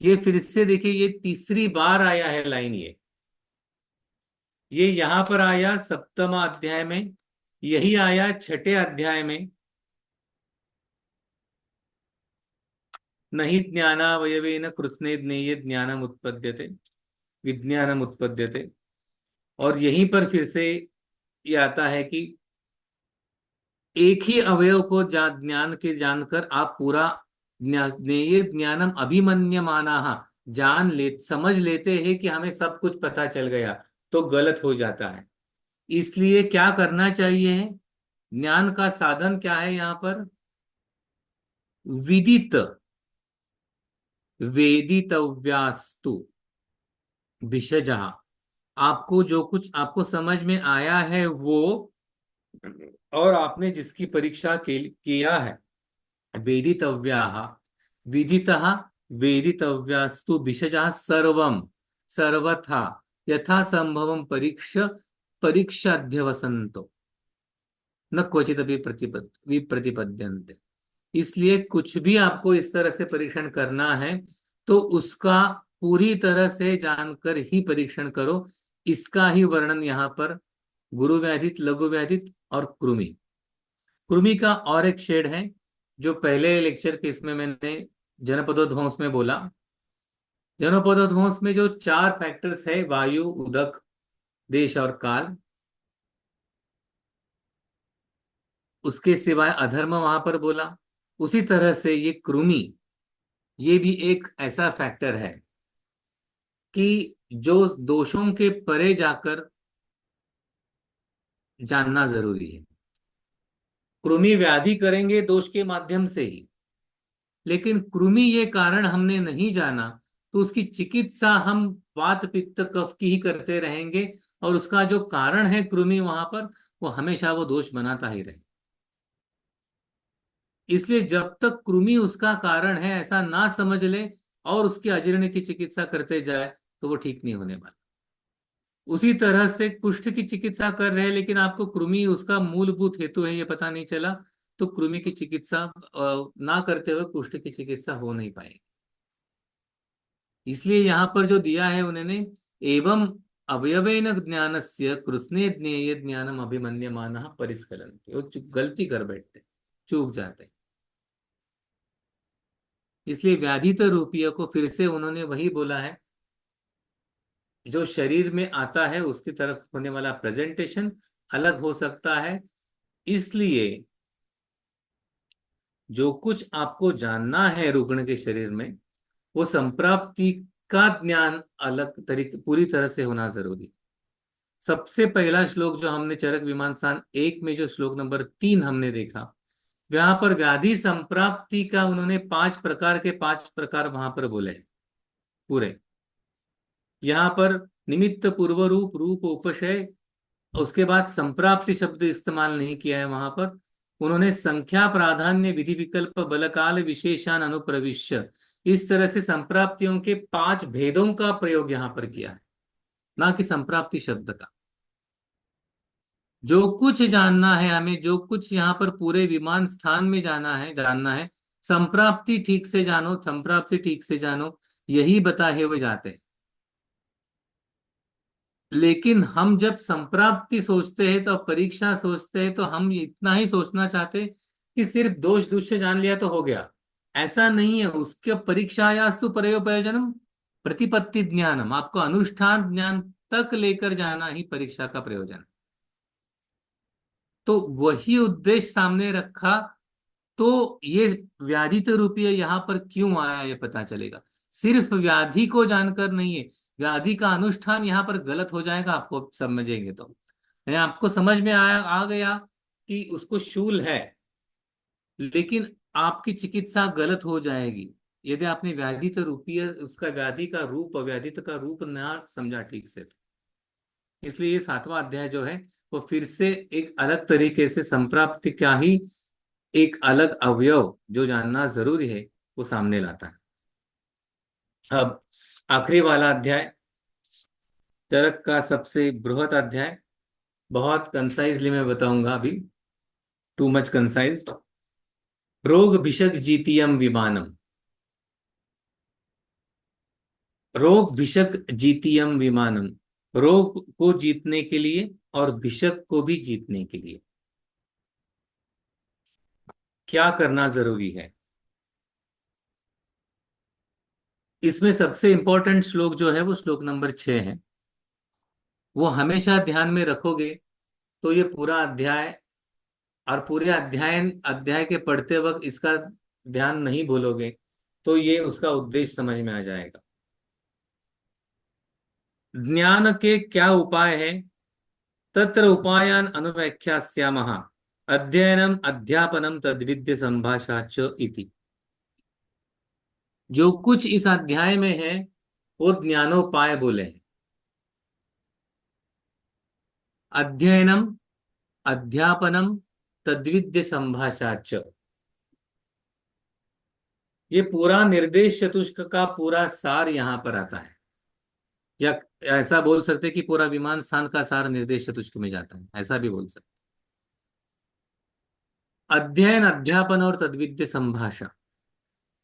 ये फिर से देखिए, ये तीसरी बार आया है लाइन। ये यहां पर आया सप्तम अध्याय में, यही आया छठे अध्याय में। नहीं ज्ञानावयवेन कृत्स्ने ज्ञेये ज्ञानम उत्पद्यते, विज्ञानम उत्पद्यते। और यहीं पर फिर से ये आता है कि एक ही अवयव को ज्ञान के जानकर आप पूरा ज्ञेय ज्ञानम अभिमन्यमाना, जान ले समझ लेते हैं कि हमें सब कुछ पता चल गया, तो गलत हो जाता है। इसलिए क्या करना चाहिए, ज्ञान का साधन क्या है यहाँ पर, विदित वेदितव्यास्तु भिषजः। आपको जो कुछ आपको समझ में आया है वो, और आपने जिसकी परीक्षा किया है, वेदितव्याः विदितः वेदितव्यास्तु भिषजः सर्वं सर्वथा यथा संभवं परीक्ष परीक्षाध्यवसन्तो न क्वचिदपि विप्रतिपद्यन्ते। इसलिए कुछ भी आपको इस तरह से परीक्षण करना है तो उसका पूरी तरह से जानकर ही परीक्षण करो। इसका ही वर्णन यहाँ पर गुरु व्याधित लघु व्याधित और कृमि, कृमि का और एक शेड है जो पहले लेक्चर के इसमें मैंने जनपदोध्वंस में बोला। जनपदोध्वंस में जो 4 फैक्टर्स है, वायु उदक देश और काल, उसके सिवाय अधर्म वहां पर बोला। उसी तरह से ये कृमि, ये भी एक ऐसा फैक्टर है कि जो दोषों के परे जाकर जानना जरूरी है। कृमि व्याधि करेंगे दोष के माध्यम से ही, लेकिन कृमि ये कारण हमने नहीं जाना तो उसकी चिकित्सा हम वात पित्त कफ की ही करते रहेंगे, और उसका जो कारण है कृमि वहां पर, वो हमेशा वो दोष बनाता ही रहे। इसलिए जब तक कृमि उसका कारण है ऐसा ना समझ ले और उसकी अजीर्ण की चिकित्सा करते जाए तो वो ठीक नहीं होने वाला। उसी तरह से कुष्ठ की चिकित्सा कर रहे हैं लेकिन आपको कृमि उसका मूलभूत हेतु है ये पता नहीं चला, तो कृमि की चिकित्सा ना करते हुए कुष्ठ की चिकित्सा हो नहीं पाएगी। इसलिए यहां पर जो दिया है उन्होंने, एवं अवयवेन ज्ञानस्य कृत्स्ने ज्ञेय ज्ञानम अभिमन्यमानः परिस्खलन्ति, वो गलती कर बैठते, चूक जाते। इसलिए व्याधित रूपीय को फिर से उन्होंने वही बोला है, जो शरीर में आता है उसकी तरफ होने वाला प्रेजेंटेशन अलग हो सकता है। इसलिए जो कुछ आपको जानना है रुग्ण के शरीर में, वो संप्राप्ति का ज्ञान अलग तरीके पूरी तरह से होना जरूरी। सबसे पहला श्लोक जो हमने चरक विमान स्थान 1 में जो श्लोक नंबर 3 हमने देखा, वहां पर व्याधि संप्राप्ति का उन्होंने 5 प्रकार वहां पर बोले हैं पूरे। यहाँ पर निमित्त पूर्व रूप रूप उपशय, उसके बाद संप्राप्ति शब्द इस्तेमाल नहीं किया है वहां पर। उन्होंने संख्या प्राधान्य विधि विकल्प बलकाल विशेषान अनुप्रविश्य, इस तरह से संप्राप्तियों के 5 भेदों का प्रयोग यहाँ पर किया है, ना कि संप्राप्ति शब्द का। जो कुछ जानना है हमें, जो कुछ यहाँ पर पूरे विमान स्थान में जानना है, संप्राप्ति ठीक से जानो, संप्राप्ति ठीक से जानो, यही बताए हुए जाते हैं। लेकिन हम जब संप्राप्ति सोचते हैं तो परीक्षा सोचते हैं तो हम इतना ही सोचना चाहते हैं कि सिर्फ दोष दुष्य जान लिया तो हो गया। ऐसा नहीं है, उसके परीक्षायास्तु प्रयोजनम प्रतिपत्ति ज्ञानम, आपको अनुष्ठान ज्ञान तक लेकर जाना ही परीक्षा का प्रयोजन। तो वही उद्देश्य सामने रखा, तो ये व्याधि तो रूपी है यहाँ पर क्यों आया ये पता चलेगा। सिर्फ व्याधि को जानकर नहीं है, व्याधि का अनुष्ठान यहाँ पर गलत हो जाएगा आपको समझेंगे तो। यानी आपको समझ में आ गया कि उसको शूल है, लेकिन आपकी चिकित्सा गलत हो जाएगी यदि आपने व्याधि तो रूपी है उसका व्याधि का रूप और व्याधि का रूप ना समझा ठीक से। इसलिए ये 7वां अध्याय जो है वो फिर से एक अलग तरीके से संप्राप्ति का ही एक अलग अवयव जो जानना जरूरी है वो सामने लाता है। अब आखिरी वाला अध्याय, चरक का सबसे बृहत अध्याय, बहुत कंसाइजली मैं बताऊंगा अभी, टू मच कंसाइज्ड। रोग भिषक जीतियम विमानम। रोग भिषक जीतियम विमानम, रोग को जीतने के लिए और भिषक को भी जीतने के लिए क्या करना जरूरी है। इसमें सबसे इंपॉर्टेंट श्लोक जो है वो श्लोक नंबर 6 है। वो हमेशा ध्यान में रखोगे तो ये पूरा अध्याय, और पूरे अध्याय अध्याय के पढ़ते वक्त इसका ध्यान नहीं भूलोगे तो ये उसका उद्देश्य समझ में आ जाएगा। ज्ञान के क्या उपाय है, तत्र उपायान अनुव्याख्यास्यामः, अध्ययनम अध्यापनम तद्विद्य संभाषा च इति। जो कुछ इस अध्याय में है वो ज्ञानोपाय बोले हैं। अध्ययनम अध्यापनम तद्विद्य संभाषा च, ये पूरा निर्देश चतुष्क का पूरा सार यहाँ पर आता है। या ऐसा बोल सकते हैं कि पूरा विमान स्थान का सार निर्देश चतुष्क में जाता है, ऐसा भी बोल सकते। अध्ययन अध्यापन और तद्विद्य संभाषा,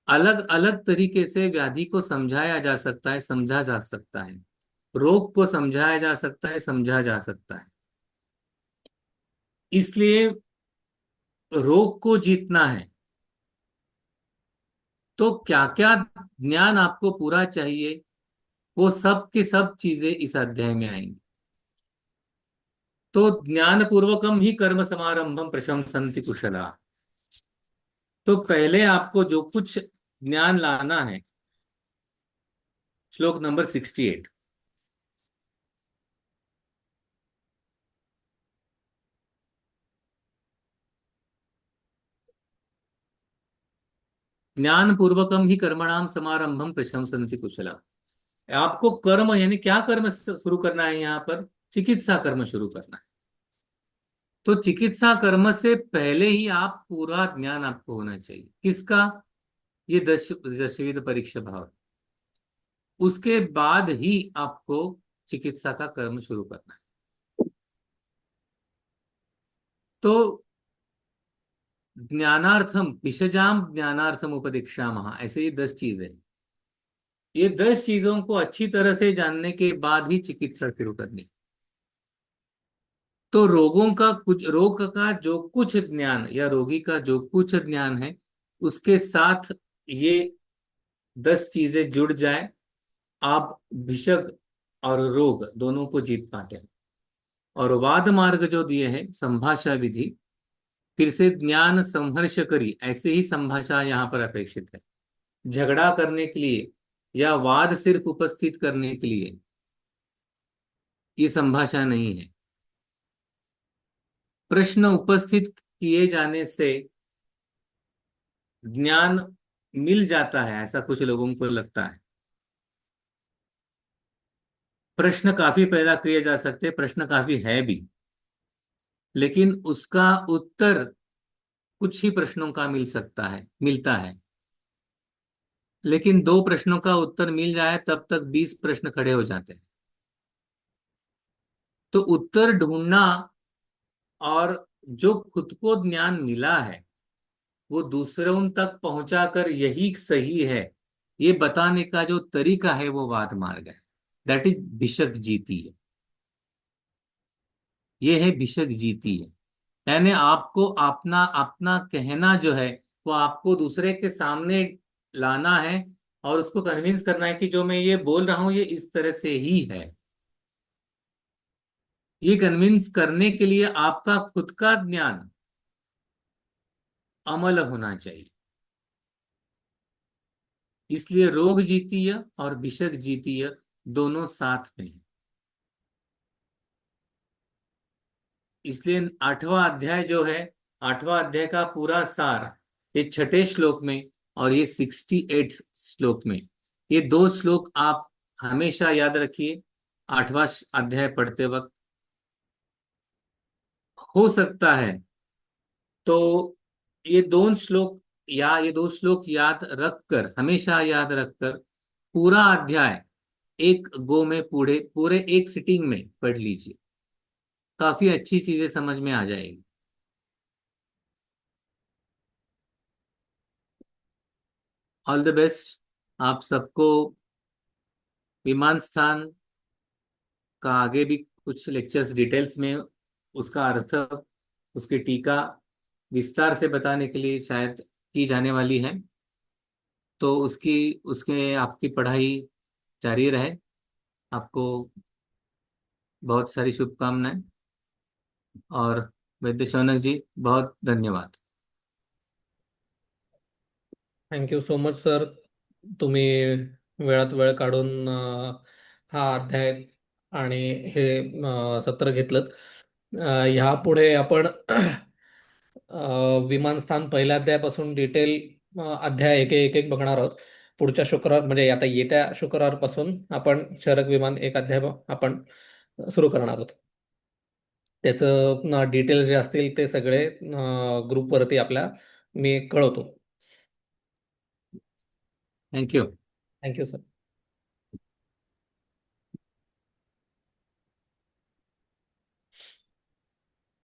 अलग अलग तरीके से व्याधि को समझाया जा सकता है, समझा जा सकता है। रोग को समझाया जा सकता है, समझा जा सकता है। इसलिए रोग को जीतना है तो क्या क्या ज्ञान आपको पूरा चाहिए, वो सब की सब चीजें इस अध्याय में आएंगी। तो ज्ञान पूर्वकम ही कर्म समारंभम प्रशंसन्ति कुशला। तो पहले आपको जो कुछ ज्ञान लाना है, श्लोक नंबर 68, ज्ञान पूर्वकम ही कर्मणाम समारंभम प्रशंसन्ति कुशला। आपको कर्म यानी क्या कर्म शुरू करना है यहाँ पर, चिकित्सा कर्म शुरू करना है। तो चिकित्सा कर्म से पहले ही आप पूरा ज्ञान आपको होना चाहिए किसका, ये दशविध परीक्षा भाव, उसके बाद ही आपको चिकित्सा का कर्म शुरू करना है। तो ज्ञानार्थम विषजाम ज्ञानार्थम उपदीक्षामः, ऐसे ये 10 चीजें, ये 10 चीजों को अच्छी तरह से जानने के बाद ही चिकित्सा शुरू करनी। तो रोगों का कुछ, रोग का जो कुछ ज्ञान या रोगी का जो कुछ ज्ञान है उसके साथ ये 10 चीजें जुड़ जाए, आप भिषक और रोग दोनों को जीत पाते हैं। और वाद मार्ग जो दिए हैं संभाषा विधि, फिर से ज्ञान संहर्ष करी, ऐसे ही संभाषा यहाँ पर अपेक्षित है। झगड़ा करने के लिए या वाद सिर्फ उपस्थित करने के लिए ये संभाषा नहीं है। प्रश्न उपस्थित किए जाने से ज्ञान मिल जाता है, ऐसा कुछ लोगों को लगता है। प्रश्न काफी पैदा किए जा सकते हैं, प्रश्न काफी है भी, लेकिन उसका उत्तर कुछ ही प्रश्नों का मिल सकता है, मिलता है। लेकिन 2 प्रश्नों का उत्तर मिल जाए तब तक 20 प्रश्न खड़े हो जाते हैं। तो उत्तर ढूंढना और जो खुद को ज्ञान मिला है वो दूसरों तक पहुंचाकर यही सही है ये बताने का जो तरीका है वो वाद मार्ग है। दैट इज भिषक जीती है, ये है भिषक जीती है। यानी आपको अपना अपना कहना जो है वो आपको दूसरे के सामने लाना है और उसको कन्विंस करना है कि जो मैं ये बोल रहा हूं ये इस तरह से ही है। ये कन्विंस करने के लिए आपका खुद का ज्ञान अमल होना चाहिए। इसलिए रोग जीतीय और विषक जीतीय दोनों साथ में है। इसलिए 8वां अध्याय जो है, 8वां अध्याय का पूरा सार ये छठे श्लोक में और ये 68 श्लोक में, ये दो श्लोक आप हमेशा याद रखिए 8वां अध्याय पढ़ते वक्त। हो सकता है तो ये दो श्लोक याद रखकर, हमेशा याद रखकर पूरा अध्याय एक गो में पूरे पूरे एक सिटिंग में पढ़ लीजिए। काफी अच्छी चीजें समझ में आ जाएगी। ऑल द बेस्ट आप सबको। विमान स्थान का आगे भी कुछ लेक्चर्स डिटेल्स में उसका अर्थ, उसकी टीका विस्तार से बताने के लिए शायद की जाने वाली है। तो उसकी उसके आपकी पढ़ाई जारी रहे। आपको बहुत सारी शुभकामनाएं। और वैद्य शौनक जी, बहुत धन्यवाद। Thank you so much sir. तुम्ही वेळात वेळ काढून हा अध्याय आणि हे सत्र घेतलं. ह्यापुढे आपण विमानस्थान पहिल्या अध्यायापासून डिटेल अध्याय एक एक बघणार आहोत. पुढच्या शुक्रवार म्हणजे आता येत्या शुक्रवारपासून आपण शरक विमान एक अध्याय आपण सुरू करणार आहोत. त्याचं डिटेल्स जे असतील ते सगळे ग्रुपवरती आपल्या मी कळवतो. Thank you. Thank you sir.